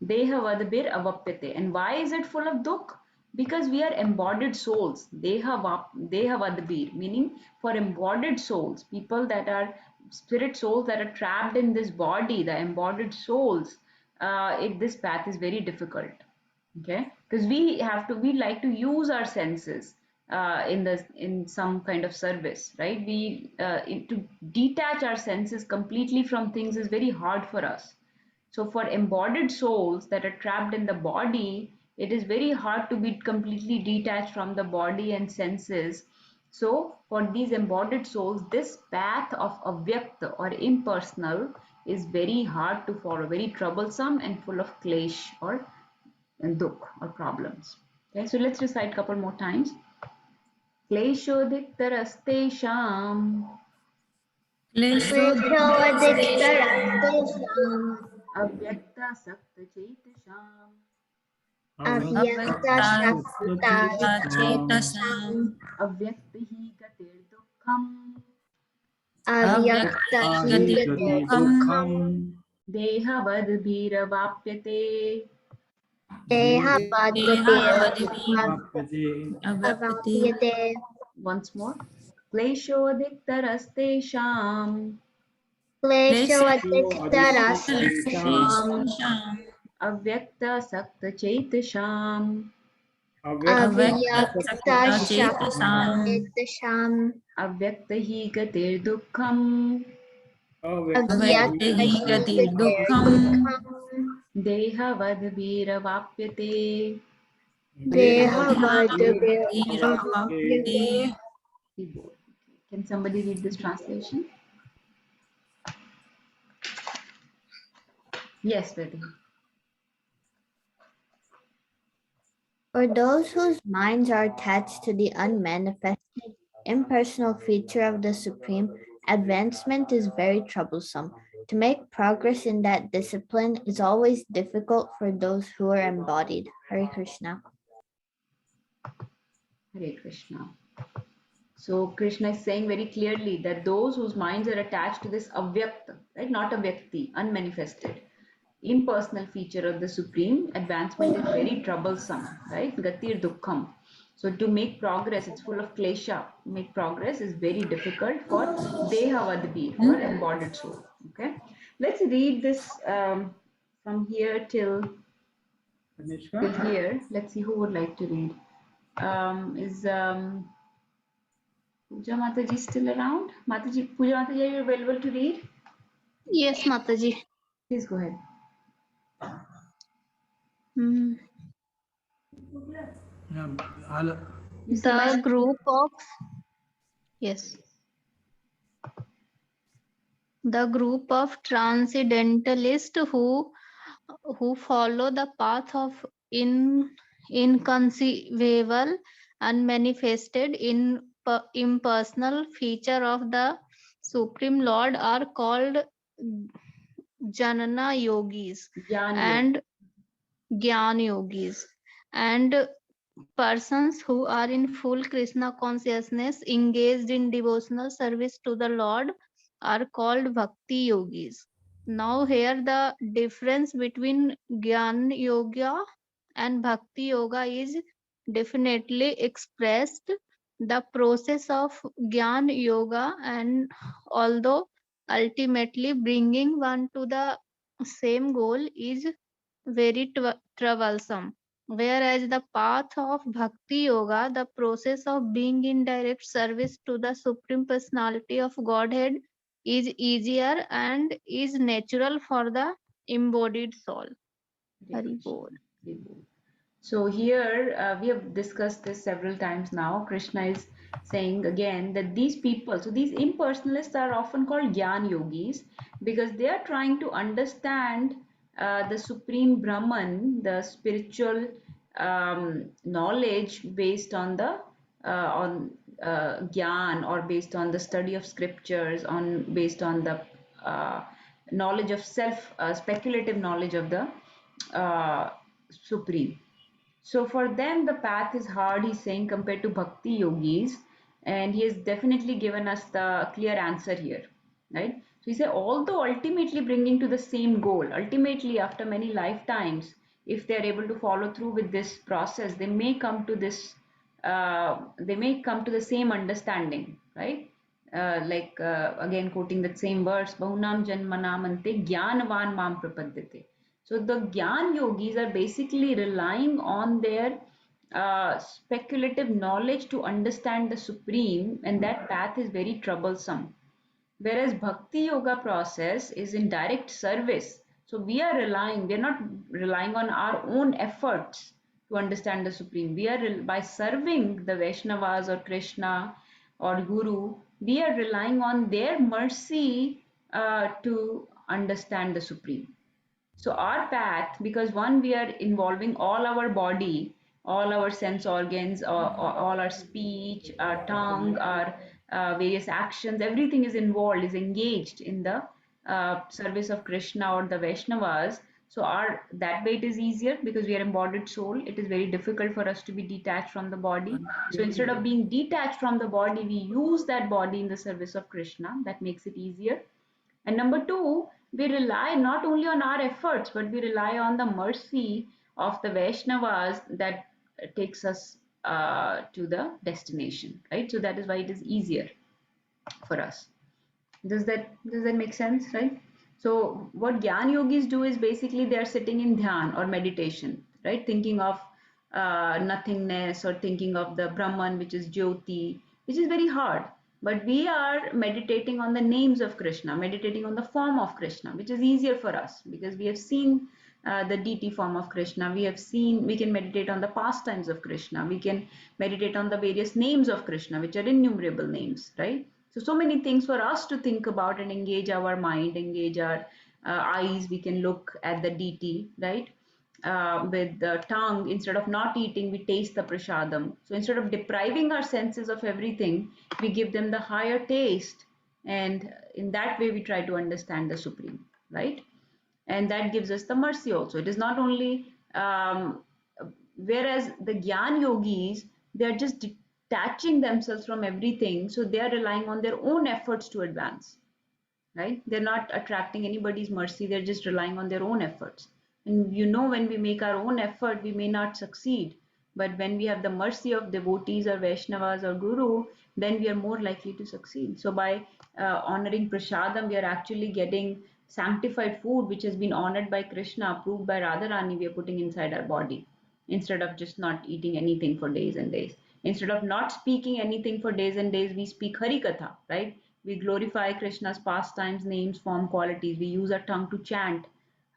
Dehavadbir avapyate. And why is it full of dukh? Because we are embodied souls. Dehavadbir, meaning for embodied souls, people that are spirit souls that are trapped in this body, the embodied souls, this path is very difficult. Okay, because we like to use our senses in some kind of service, right? To detach our senses completely from things is very hard for us. So for embodied souls that are trapped in the body, it is very hard to be completely detached from the body and senses. So for these embodied souls, this path of avyakta or impersonal is very hard to follow, very troublesome and full of klesh or dukh or problems. Okay, so let's recite a couple more times. क्लेशोऽधिकतरस्तेषाम् क्लेशोऽधिकतरस्तेषाम् अव्यक्तासक्तचेतसाम् अव्यक्तशक्तचेतसाम् अव्यक्त हि गतिर्दुःखम् अव्यक्तहीनदुःखम् देहवद्भिरवाप्यते. देहबाधभिरवाप्यते. Once more. क्लेशोऽधिकतरस्तेषाम् क्लेशोऽधिकतरस्तेषाम् अव्यक्तासक्तचेतसाम् अव्यक्तशक्तचेतसाम् अव्यक्त हि गतिर्दुःखम् अव्यक्तहीनदुःखम् Dehavadbhiravapyate. Dehavadbhiravapyate. Can somebody read this translation? Yes, Betty. For those whose minds are attached to the unmanifested, impersonal feature of the Supreme, advancement is very troublesome. To make progress in that discipline is always difficult for those who are embodied. Hare Krishna. Hare Krishna. So Krishna is saying very clearly that those whose minds are attached to this avyakta, right, not a vyakti, unmanifested, impersonal feature of the Supreme, advancement is very troublesome, right? Gatir dukkham. So to make progress, it's full of klesha. Make progress is very difficult for dehavadbi, for embodied soul. Okay, let's read this from here till here. Let's see who would like to read. Is Pooja Mataji still around? Pooja Mataji, are you available to read? Yes, Mataji. Please go ahead. Hmm. Yeah, I'll- You see my The group of yes. The group of transcendentalists who follow the path of inconceivable, unmanifested, impersonal feature of the Supreme Lord are called Janana yogis Jnana and Gyan yogis, and persons who are in full Krishna consciousness engaged in devotional service to the Lord are called Bhakti yogis. Now here the difference between Gyan Yoga and Bhakti Yoga is definitely expressed. The process of Gyan Yoga, and although ultimately bringing one to the same goal, is very troublesome. Whereas the path of Bhakti Yoga, the process of being in direct service to the Supreme Personality of Godhead, is easier and is natural for the embodied soul. Hari Bol. So here we have discussed this several times now. Krishna is saying again that these people, so these impersonalists are often called Gyan yogis because they are trying to understand the supreme Brahman, the spiritual knowledge based on the Gyan, or based on the study of scriptures, on based on the knowledge of self, speculative knowledge of the supreme. So for them, the path is hard, he's saying, compared to bhakti yogis. And he has definitely given us the clear answer here, right? So he said, although ultimately bringing to the same goal, ultimately after many lifetimes, if they're able to follow through with this process, they may come to this, they may come to the same understanding, right? Again, quoting that same verse, Bahunam Janmanamante Jnanavan Mam Prapadyate. So the Gyan yogis are basically relying on their speculative knowledge to understand the Supreme, and that path is very troublesome. Whereas Bhakti Yoga process is in direct service. So we're not relying on our own efforts to understand the Supreme. By serving the Vaishnavas or Krishna or Guru, we are relying on their mercy to understand the Supreme. So our path, because one, we are involving all our body, all our sense organs, all our speech, our tongue, our various actions, everything is involved, is engaged in the service of Krishna or the Vaishnavas. So our that way it is easier because we are embodied soul. It is very difficult for us to be detached from the body. So instead of being detached from the body, we use that body in the service of Krishna. That makes it easier. And number two, we rely not only on our efforts, but we rely on the mercy of the Vaishnavas that takes us to the destination, right? So that is why it is easier for us. Does that make sense, right? So what Gyan yogis do is basically they are sitting in dhyan or meditation, right? Thinking of nothingness, or thinking of the Brahman, which is Jyoti, which is very hard. But we are meditating on the names of Krishna, meditating on the form of Krishna, which is easier for us because we have seen the deity form of Krishna. We have seen, we can meditate on the pastimes of Krishna. We can meditate on the various names of Krishna, which are innumerable names, right? So many things for us to think about and engage our mind, engage our eyes. We can look at the deity, right? With the tongue, instead of not eating, we taste the prasadam. So instead of depriving our senses of everything, we give them the higher taste. And in that way, we try to understand the Supreme, right? And that gives us the mercy also. It is not only, whereas the Gyan yogis, they are just detaching themselves from everything. So they are relying on their own efforts to advance, right? They're not attracting anybody's mercy. They're just relying on their own efforts. And you know, when we make our own effort, we may not succeed. But when we have the mercy of devotees or Vaishnavas or Guru, then we are more likely to succeed. So by honoring Prasadam, we are actually getting sanctified food, which has been honored by Krishna, approved by Radharani, we are putting inside our body, instead of just not eating anything for days and days. Instead of not speaking anything for days and days, we speak Hari Katha, right? We glorify Krishna's pastimes, names, form, qualities. We use our tongue to chant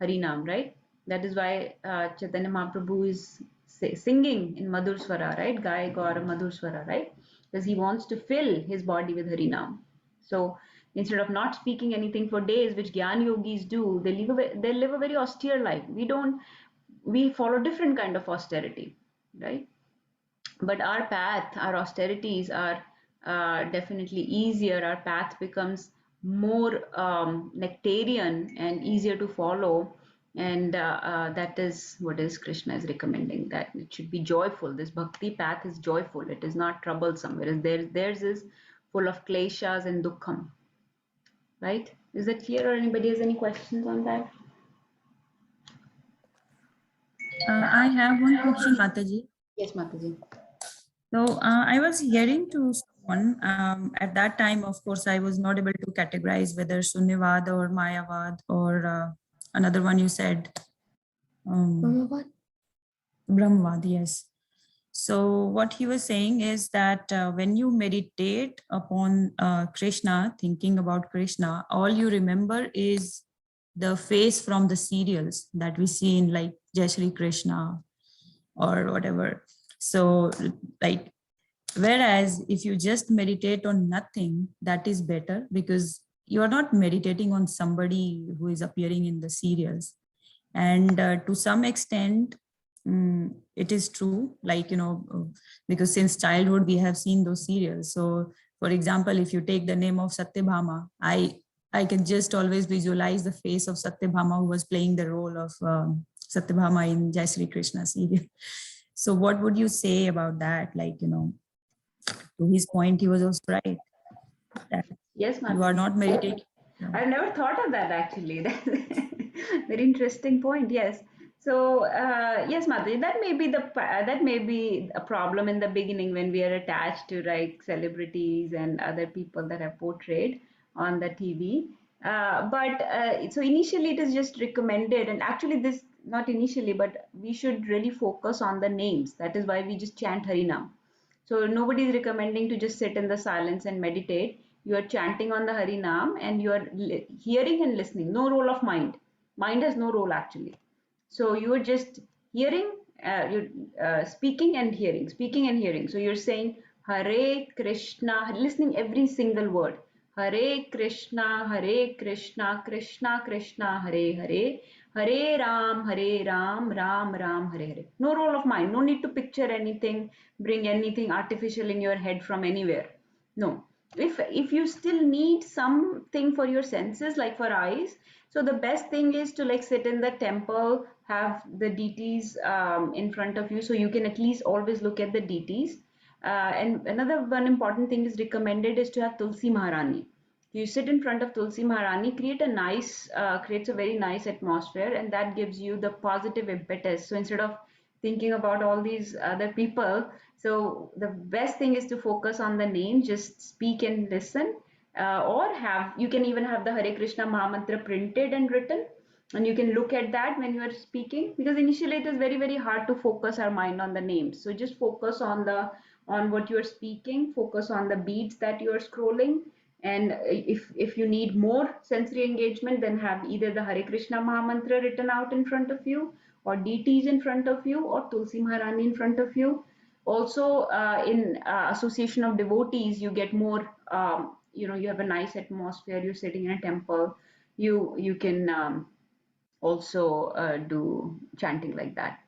Harinam, right? That is why Chaitanya Mahaprabhu is singing in Madhur Swara, right? Gai Gaura Madhur Swara, right? Because he wants to fill his body with Harinam. So instead of not speaking anything for days, which Gyan yogis do, they live a very austere life. We follow different kind of austerity, right? But our path, our austerities are definitely easier. Our path becomes more nectarian and easier to follow. And that is what is Krishna is recommending, that it should be joyful. This bhakti path is joyful. It is not troublesome. Whereas theirs is full of kleshas and dukkham. Right? Is that clear, or anybody has any questions on that? I have one question, Mataji. Yes, Mataji. So I was hearing to someone at that time, of course, I was not able to categorize whether Sunyavad or Mayavad or another one you said. Brahmavad, yes. So what he was saying is that when you meditate upon Krishna, thinking about Krishna, all you remember is the face from the serials that we see in like Jai Shri Krishna or whatever. So like, whereas if you just meditate on nothing, that is better because you are not meditating on somebody who is appearing in the serials. And to some extent, it is true, like, you know, because since childhood we have seen those serials. So for example, if you take the name of Satyabhama, I can just always visualize the face of Satyabhama, who was playing the role of Satyabhama in Jai Shri Krishna serial. So what would you say about that? Like, you know, to his point, he was also right. That yes, you are not meditating. I've never thought of that actually. That's a very interesting point. Yes. So yes, Madhuri, that may be a problem in the beginning when we are attached to like celebrities and other people that are portrayed on the TV. So initially it is just recommended, and actually this not initially, but we should really focus on the names. That is why we just chant Harinam. So nobody is recommending to just sit in the silence and meditate. You are chanting on the Harinam and you are hearing and listening. No role of mind. Mind has no role actually. So you are just hearing, speaking and hearing, speaking and hearing. So you're saying Hare Krishna, listening every single word. Hare Krishna, Krishna Krishna, Hare Hare, Hare Ram, Ram Ram, Hare Hare. No role of mind. No need to picture anything, bring anything artificial in your head from anywhere. No. If you still need something for your senses, like for eyes, so the best thing is to like sit in the temple, have the deities in front of you, so you can at least always look at the deities. And another one important thing is recommended is to have Tulsi Maharani. You sit in front of Tulsi Maharani, creates a very nice atmosphere, and that gives you the positive impetus. So instead of thinking about all these other people, so the best thing is to focus on the name, just speak and listen, or you can even have the Hare Krishna Mahamantra printed and written, and you can look at that when you are speaking, because initially it is very, very hard to focus our mind on the names. So just focus on what you are speaking, focus on the beads that you are scrolling, And if you need more sensory engagement, then have either the Hare Krishna Mahamantra written out in front of you, or deities in front of you, or Tulsi Maharani in front of you. Also, in association of devotees, you get more, you have a nice atmosphere. You're sitting in a temple. You can also do chanting like that.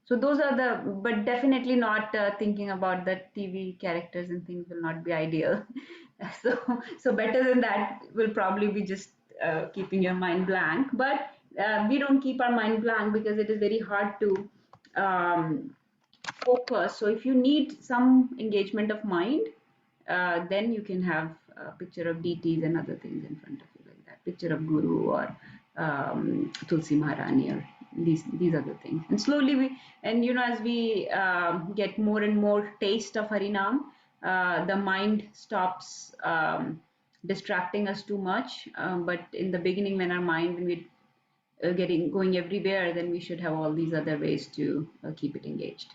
So those are the, but definitely not thinking about the TV characters and things will not be ideal. So better than that will probably be just keeping your mind blank. But we don't keep our mind blank because it is very hard to focus. So if you need some engagement of mind, then you can have a picture of deities and other things in front of you like that. Picture of Guru or Tulsi Maharani or these other things. And slowly as we get more and more taste of Harinam, the mind stops distracting us too much. But in the beginning, when we going everywhere, then we should have all these other ways to keep it engaged.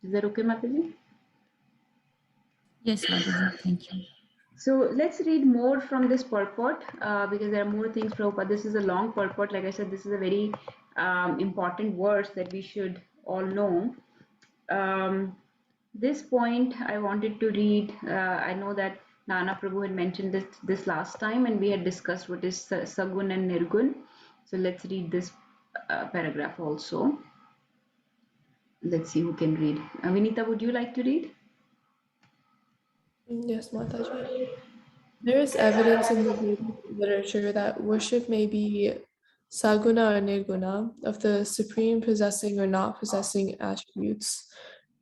Is that okay, Mataji? Yes, Mataji, thank you. So let's read more from this purport because there are more things, Prabhupada. This is a long purport. Like I said, this is a very important verse that we should all know. This point I wanted to read. I know that Nana Prabhu had mentioned this last time, and we had discussed what is Sagun and Nirgun. So let's read this paragraph also. Let's see who can read. Vinita, would you like to read? Yes, Mataji. There is evidence in the Vedic literature that worship may be saguna or nirguna, of the supreme possessing or not possessing attributes.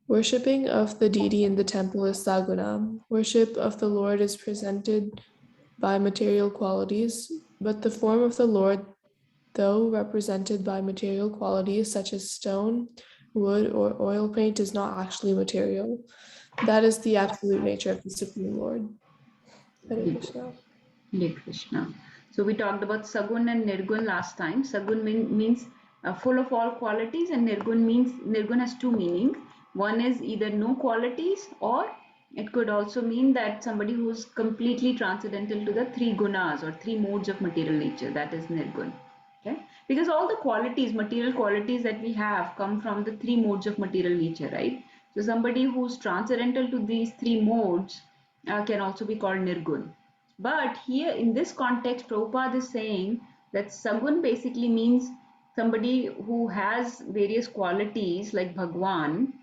Worshipping of the deity in the temple is saguna. Worship of the Lord is presented by material qualities, but the form of the Lord, though represented by material qualities such as stone, wood, or oil paint, is not actually material. That is the absolute nature of the Supreme Lord. Hare Krishna. Hare Krishna. So we talked about Sagun and Nirgun last time. Sagun means full of all qualities, and Nirgun has two meanings. One is either no qualities, or it could also mean that somebody who's completely transcendental to the three gunas or three modes of material nature. That is Nirgun. Okay? Because all the qualities, material qualities that we have come from the three modes of material nature, right? So somebody who's transcendental to these three modes can also be called Nirgun. But here in this context, Prabhupada is saying that Sagun basically means somebody who has various qualities like Bhagwan,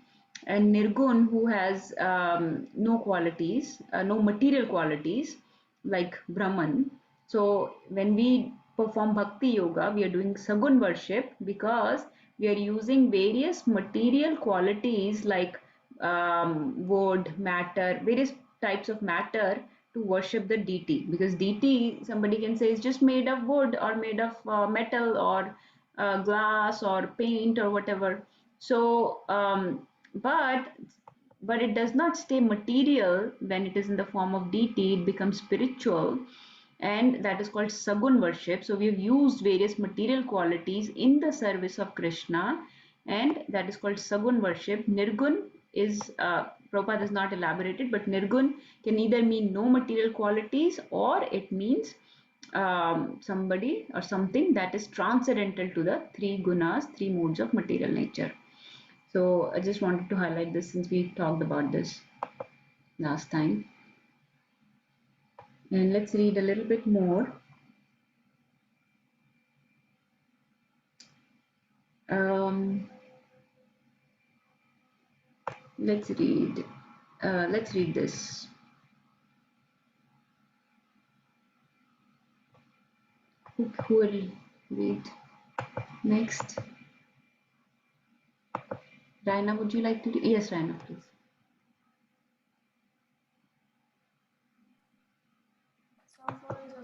and Nirgun who has no qualities, no material qualities like Brahman. So when we perform Bhakti Yoga, we are doing Sagun worship because we are using various material qualities like wood, matter, various types of matter to worship the deity. Because deity, somebody can say, is just made of wood or made of metal or glass or paint or whatever. So, but it does not stay material when it is in the form of deity. It becomes spiritual, and that is called Sagun worship. So we've used various material qualities in the service of Krishna, and that is called Sagun worship. Nirgun is, Prabhupada has not elaborated, but Nirgun can either mean no material qualities, or it means somebody or something that is transcendental to the three gunas, three modes of material nature. So I just wanted to highlight this since we talked about this last time. And let's read a little bit more. Let's read this. Who will read next? Raina, would you like to read? Yes, Raina, please.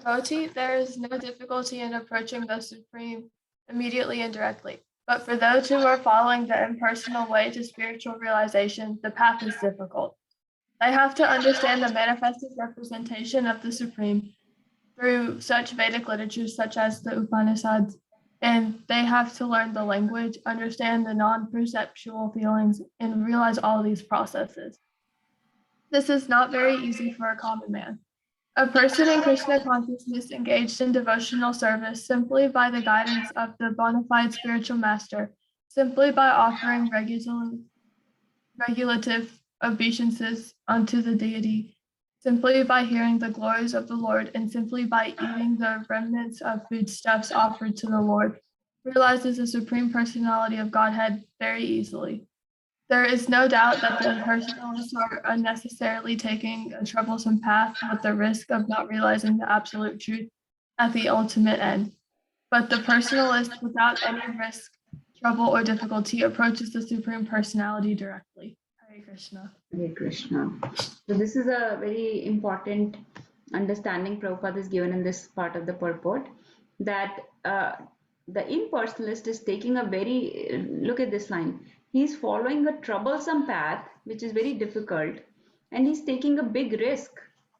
Devotee, there is no difficulty in approaching the Supreme immediately and directly. But for those who are following the impersonal way to spiritual realization, the path is difficult. They have to understand the manifested representation of the Supreme through such Vedic literature such as the Upanishads, and they have to learn the language, understand the non-perceptual feelings, and realize all these processes. This is not very easy for a common man. A person in Krishna consciousness engaged in devotional service simply by the guidance of the bona fide spiritual master, simply by offering regulative obeisances unto the deity, simply by hearing the glories of the Lord, and simply by eating the remnants of foodstuffs offered to the Lord, realizes the Supreme Personality of Godhead very easily. There is no doubt that the impersonalists are unnecessarily taking a troublesome path with the risk of not realizing the absolute truth at the ultimate end. But the personalist, without any risk, trouble, or difficulty, approaches the Supreme Personality directly. Hare Krishna. Hare Krishna. So this is a very important understanding Prabhupada is given in this part of the purport, that the impersonalist is taking a very, look at this line, he's following a troublesome path, which is very difficult, and he's taking a big risk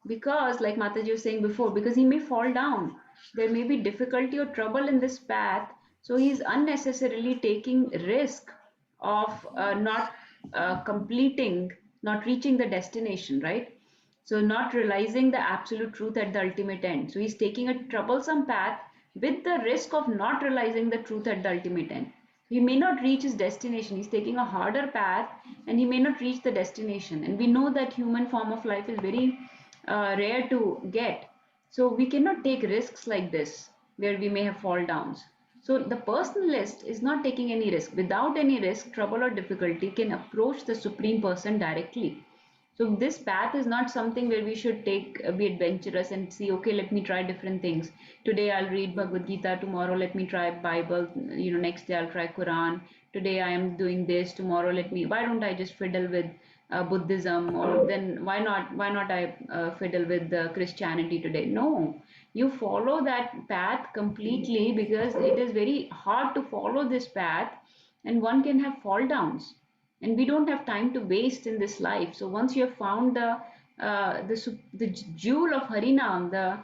because, like Mataji was saying before, because he may fall down. There may be difficulty or trouble in this path, so he's unnecessarily taking risk of not completing, not reaching the destination, right? So not realizing the absolute truth at the ultimate end. So he's taking a troublesome path with the risk of not realizing the truth at the ultimate end. He may not reach his destination. He's taking a harder path and he may not reach the destination. And we know that human form of life is very rare to get. So we cannot take risks like this where we may have fall downs. So the personalist is not taking any risk. Without any risk, trouble or difficulty can approach the Supreme Person directly. So this path is not something where we should be adventurous and see, okay, let me try different things. Today I'll read Bhagavad Gita, tomorrow let me try Bible, next day I'll try Quran. Today I am doing this, tomorrow why don't I just fiddle with Buddhism, or then why not I fiddle with Christianity today? No, you follow that path completely, because it is very hard to follow this path and one can have fall downs. And we don't have time to waste in this life. So once you have found the jewel of Harinam, the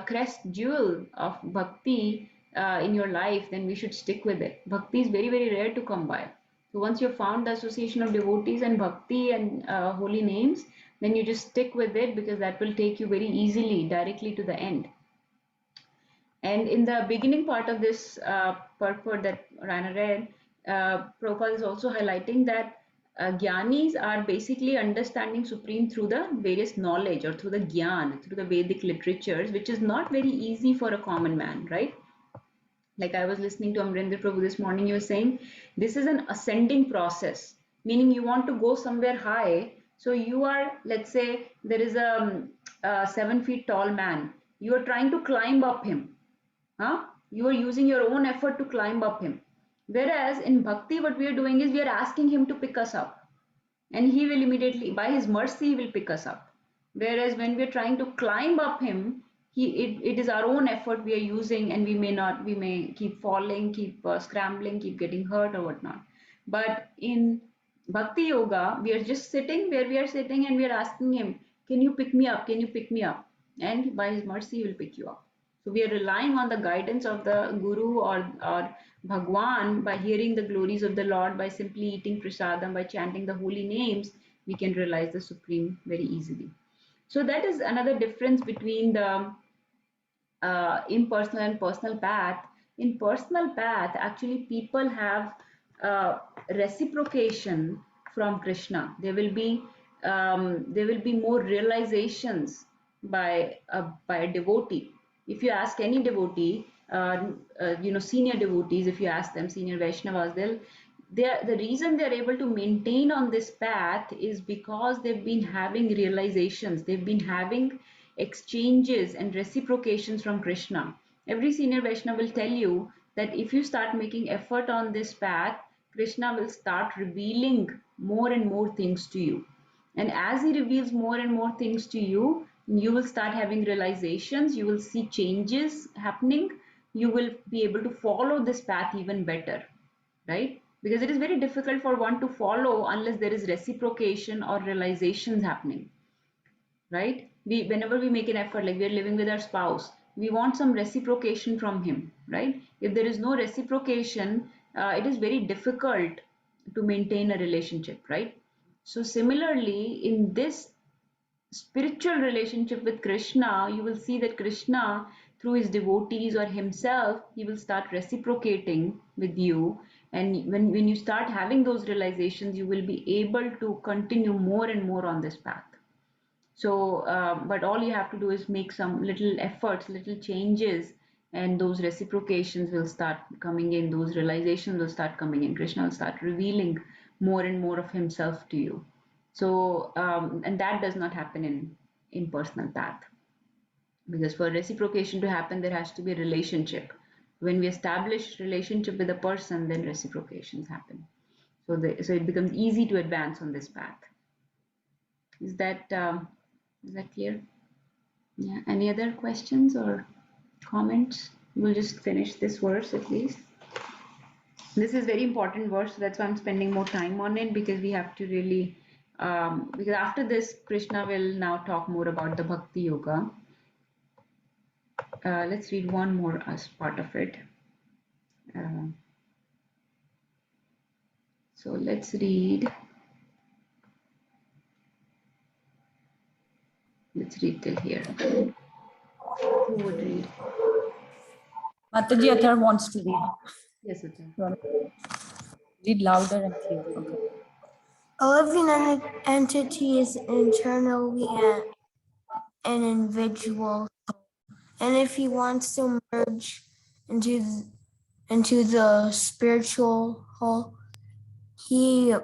crest jewel of bhakti in your life, then we should stick with it. Bhakti is very, very rare to come by. So once you have found the association of devotees and bhakti and holy names, then you just stick with it, because that will take you very easily directly to the end. And in the beginning part of this purport that Rana read, Prabhupada is also highlighting that Gyanis are basically understanding Supreme through the various knowledge, or through the Gyan, through the Vedic literatures, which is not very easy for a common man, right? Like I was listening to Amrendra Prabhu this morning, he was saying this is an ascending process, meaning you want to go somewhere high. So you are, let's say there is a 7 feet tall man, you are trying to climb up him. You are using your own effort to climb up him. Whereas in bhakti, what we are doing is we are asking him to pick us up, and he will immediately, by his mercy, he will pick us up. Whereas when we are trying to climb up him, it is our own effort we are using, and we may keep falling, keep scrambling, keep getting hurt or whatnot. But in bhakti yoga, we are just sitting where we are sitting, and we are asking him, can you pick me up? Can you pick me up? And by his mercy, he will pick you up. So we are relying on the guidance of the Guru or Bhagwan. By hearing the glories of the Lord, by simply eating prasadam, by chanting the holy names, we can realize the Supreme very easily. So that is another difference between the impersonal and personal path. In personal path, actually people have reciprocation from Krishna. There will be more realizations by a devotee. If you ask any devotee, senior devotees, if you ask them, senior Vaishnavas, the reason they're able to maintain on this path is because they've been having realizations, they've been having exchanges and reciprocations from Krishna. Every senior Vaishnava will tell you that if you start making effort on this path, Krishna will start revealing more and more things to you. And as he reveals more and more things to you, you will start having realizations, you will see changes happening, you will be able to follow this path even better, right? Because it is very difficult for one to follow unless there is reciprocation or realizations happening, right? Whenever we make an effort, like we are living with our spouse, we want some reciprocation from him, right? If there is no reciprocation, it is very difficult to maintain a relationship, right? So similarly, in this spiritual relationship with Krishna, you will see that Krishna, through his devotees or himself, he will start reciprocating with you. And when you start having those realizations, you will be able to continue more and more on this path. So, but all you have to do is make some little efforts, little changes, and those reciprocations will start coming in, those realizations will start coming in. Krishna will start revealing more and more of himself to you. So, and that does not happen in personal path. Because for reciprocation to happen, there has to be a relationship. When we establish relationship with a person, then reciprocations happen. So, so it becomes easy to advance on this path. Is that clear? Yeah. Any other questions or comments? We'll just finish this verse at least. This is very important verse, so that's why I'm spending more time on it, because we have to really, because after this, Krishna will now talk more about the Bhakti Yoga. Let's read one more as part of it. So let's read. Let's read till here. Who would read? Mataji Athar wants to read. Yes, Athar. Read louder and clear. Okay. A living entity is internally an individual, and if he wants to merge into the spiritual whole, he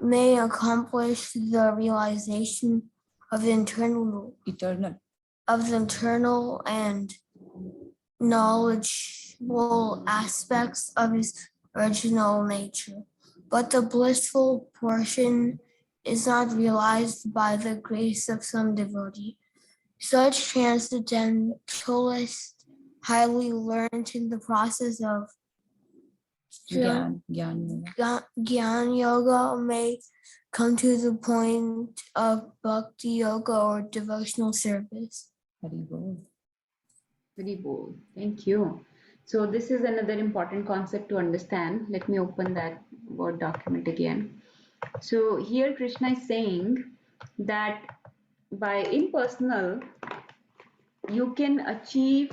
may accomplish the realization of the internal and knowledgeable aspects of his original nature. But the blissful portion is not realized by the grace of some devotee. Such transcendentalists highly learned in the process of Gyan Yoga may come to the point of Bhakti Yoga or devotional service. Very good. Very bold. Thank you. So this is another important concept to understand. Let me open that Word document again. So here Krishna is saying that by impersonal, you can achieve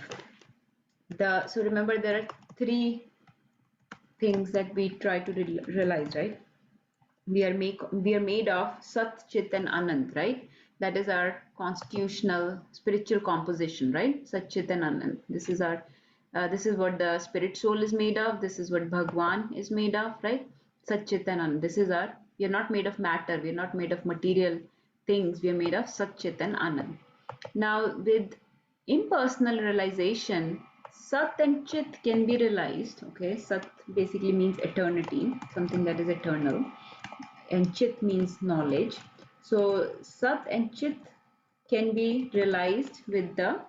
so remember there are three things that we try to realize, right? We are made of Sat, Chit and Anand, right? That is our constitutional spiritual composition, right? Sat, Chit and Anand. This is our this is what the spirit soul is made of. This is what Bhagwan is made of, right? Sat, Chit and Anand. This is we are not made of matter. We are not made of material things. We are made of Sat, Chit and Anand. Now with impersonal realization, Sat and Chit can be realized. Okay, Sat basically means eternity, something that is eternal, and Chit means knowledge. So Sat and Chit can be realized with the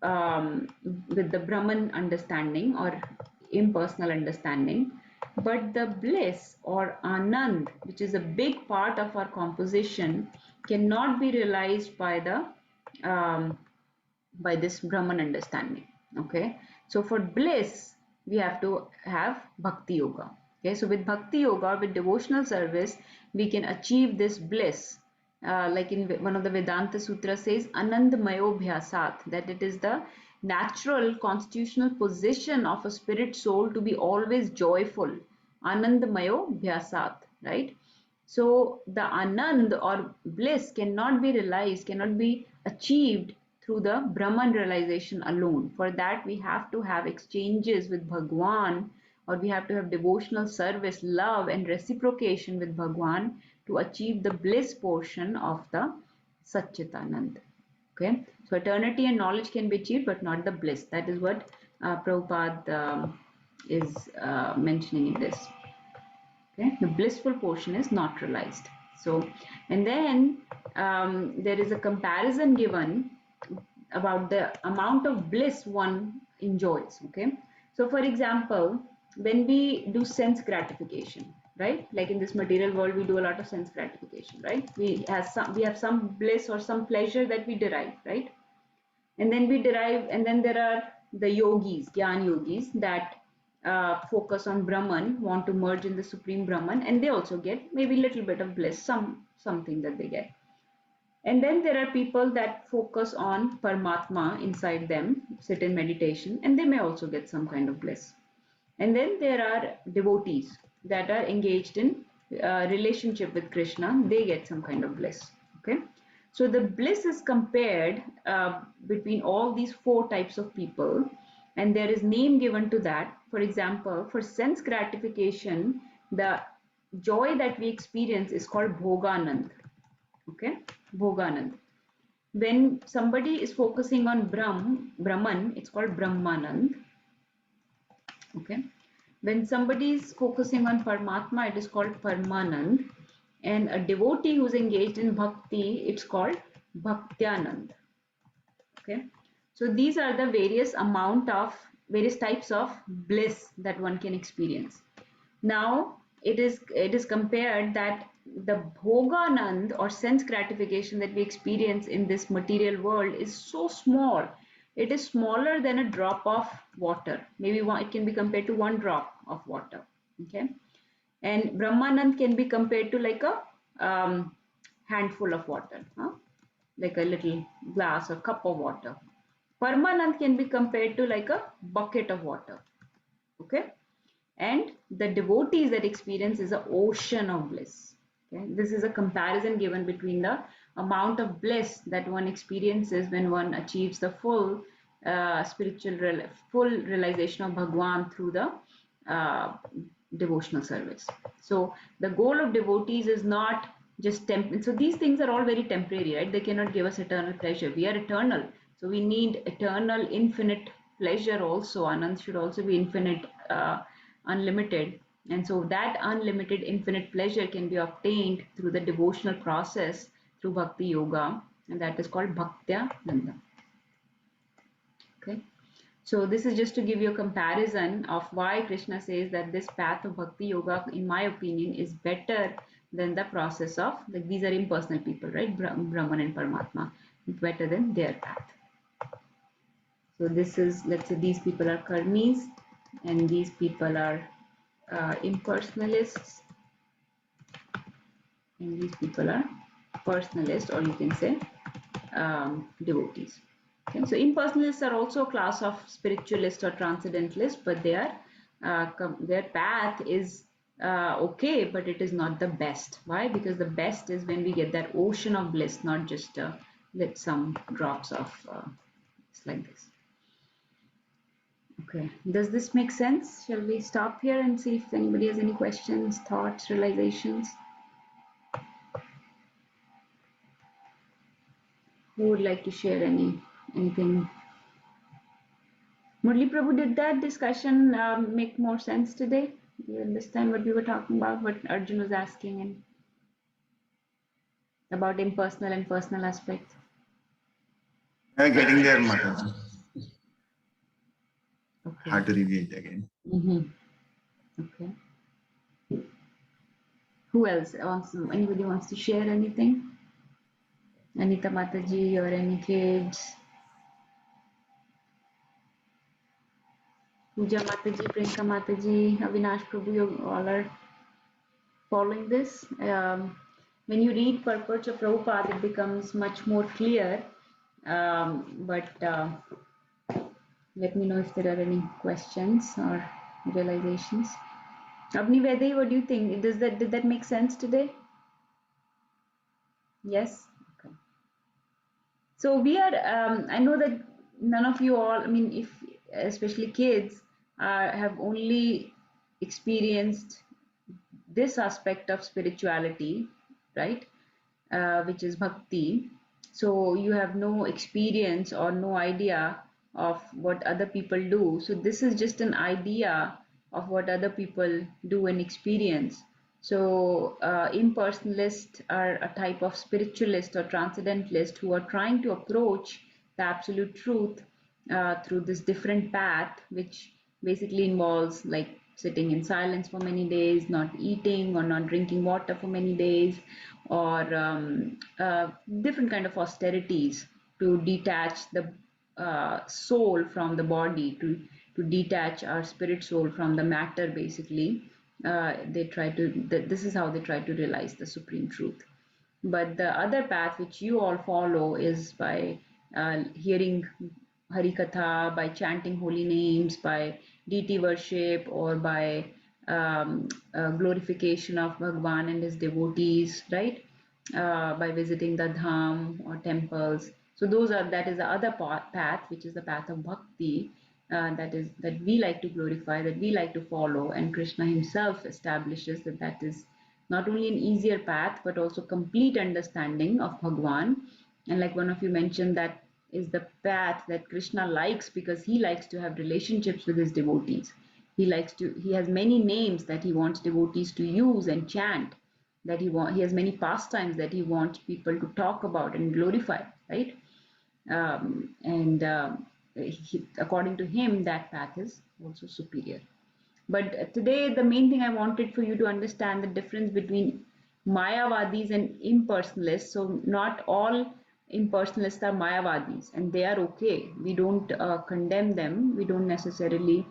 Brahman understanding or impersonal understanding, but the bliss or Anand, which is a big part of our composition, cannot be realized by this Brahman understanding. Okay, so for bliss we have to have Bhakti Yoga. Okay, so with Bhakti Yoga, with devotional service, we can achieve this bliss. Like in one of the Vedanta Sutras says, Anandamayo Bhyasat, that it is the natural constitutional position of a spirit soul to be always joyful. Anandamayo Bhyasat, right? So the Anand or bliss cannot be realized, cannot be achieved through the Brahman realization alone. For that, we have to have exchanges with Bhagwan, or we have to have devotional service, love and reciprocation with Bhagwan to achieve the bliss portion of the Satchitanand. Okay, so eternity and knowledge can be achieved, but not the bliss. That is what Prabhupada is mentioning in this. Okay, the blissful portion is not realized. So, and then there is a comparison given about the amount of bliss one enjoys. Okay, so for example, when we do sense gratification, right? Like in this material world, we do a lot of sense gratification, right? We have some bliss or some pleasure that we derive, right? And then there are the yogis, Gyan yogis, that focus on Brahman, want to merge in the Supreme Brahman, and they also get maybe a little bit of bliss, something that they get. And then there are people that focus on Paramatma inside them, sit in meditation, and they may also get some kind of bliss. And then there are devotees that are engaged in relationship with Krishna, they get some kind of bliss. Okay, so the bliss is compared between all these four types of people, and there is name given to that. For example, for sense gratification, the joy that we experience is called Bhoganand. Okay, Bhoganand. When somebody is focusing on Brahman, it's called Brahmanand. Okay. When somebody is focusing on Paramatma, it is called Paramanand. And a devotee who's engaged in bhakti, it's called Bhaktyanand. Okay. So these are the various types of bliss that one can experience. Now it is compared that the Bhoganand or sense gratification that we experience in this material world is so small. It is smaller than a drop of water. Maybe it can be compared to one drop of water. Okay, and Brahmanand can be compared to like a handful of water, huh? Like a little glass or cup of water. Paramanand can be compared to like a bucket of water. Okay, and the devotees that experience is an ocean of bliss. Okay, this is a comparison given between the amount of bliss that one experiences when one achieves the full full realization of Bhagwan through the devotional service. So the goal of devotees is not just so these things are all very temporary, right? They cannot give us eternal pleasure. We are eternal, so we need eternal infinite pleasure also. Anand should also be infinite, unlimited, and so that unlimited infinite pleasure can be obtained through the devotional process through bhakti yoga, and that is called bhaktya nanda. Okay, so this is just to give you a comparison of why Krishna says that this path of bhakti yoga, in my opinion, is better than the process of, like, these are impersonal people, right? Brahman and Paramatma, better than their path. So this is, let's say these people are karmis and these people are impersonalists, and these people are personalists, or you can say devotees. Okay, so impersonalists are also a class of spiritualist or transcendentalist, but their path is okay, but it is not the best. Why? Because the best is when we get that ocean of bliss, not just with some drops of it's like this. Okay, does this make sense? Shall we stop here and see if anybody has any questions, thoughts, realizations? Who would like to share anything? Murli Prabhu, did that discussion make more sense today? Do you understand what we were talking about, what Arjun was asking, and about impersonal and personal aspects? Getting there, Mataji. Okay. Hard to review it again. Okay. Who else? Anybody wants to share anything? Anita Mataji or any kids? Pooja Mataji, Priyanka Mataji, Avinash Prabhu, you all are following this. When you read Purport of Prabhupada, it becomes much more clear. But let me know if there are any questions or realizations. Avni Vedai, what do you think? Did that make sense today? Yes? Okay. So we are, I know that none of you all, I mean, if especially kids, have only experienced this aspect of spirituality, right? Which is bhakti. So you have no experience or no idea of what other people do. So this is just an idea of what other people do and experience. So impersonalists are a type of spiritualist or transcendentalist who are trying to approach the absolute truth through this different path, which basically involves like sitting in silence for many days, not eating or not drinking water for many days, or different kind of austerities to detach the soul from the body, to detach our spirit soul from the matter. Basically, they try to. This is how they try to realize the supreme truth. But the other path which you all follow is by hearing Harikatha, by chanting holy names, by deity worship, or by glorification of Bhagwan and his devotees, right? By visiting the dham or temples. So that is the other path, which is the path of bhakti, that we like to glorify, that we like to follow, and Krishna himself establishes that is not only an easier path but also complete understanding of Bhagwan. And like one of you mentioned, that is the path that Krishna likes because he likes to have relationships with his devotees. He has many names that he wants devotees to use and chant, he has many pastimes that he wants people to talk about and glorify, right? And according to him, that path is also superior. But today, the main thing I wanted for you to understand the difference between Mayavadis and impersonalists. So not all impersonalists are Mayavadis, and they are okay. We don't condemn them. We don't necessarily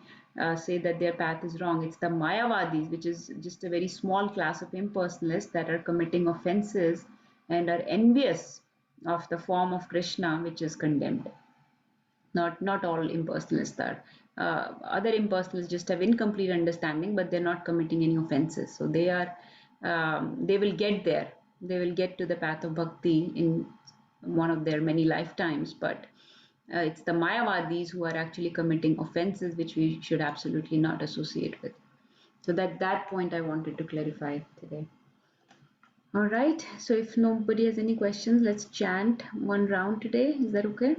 say that their path is wrong. It's the Mayavadis, which is just a very small class of impersonalists that are committing offenses and are envious of the form of Krishna, which is condemned. Not all impersonalists are. Other impersonalists just have incomplete understanding, but they're not committing any offenses. So they will get there. They will get to the path of bhakti in one of their many lifetimes. But it's the Mayavadis who are actually committing offenses, which we should absolutely not associate with. So that point I wanted to clarify today. All right. So if nobody has any questions, let's chant one round today. Is that okay?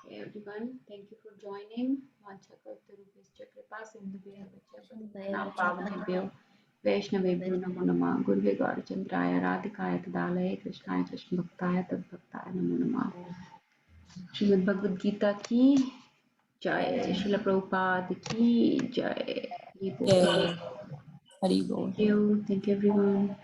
Okay, everyone, thank you for joining. वैष्णवेभ्यो नमो नमः गुरुवे गौरचंद्राय राधिकाय तदालये कृष्णाय कृष्ण भक्ताय तद्भक्ताय नमो नमः श्रीमद् भगवद गीता की जय श्रील प्रभुपाद की जय Jai Hari Bol. Thank you everyone.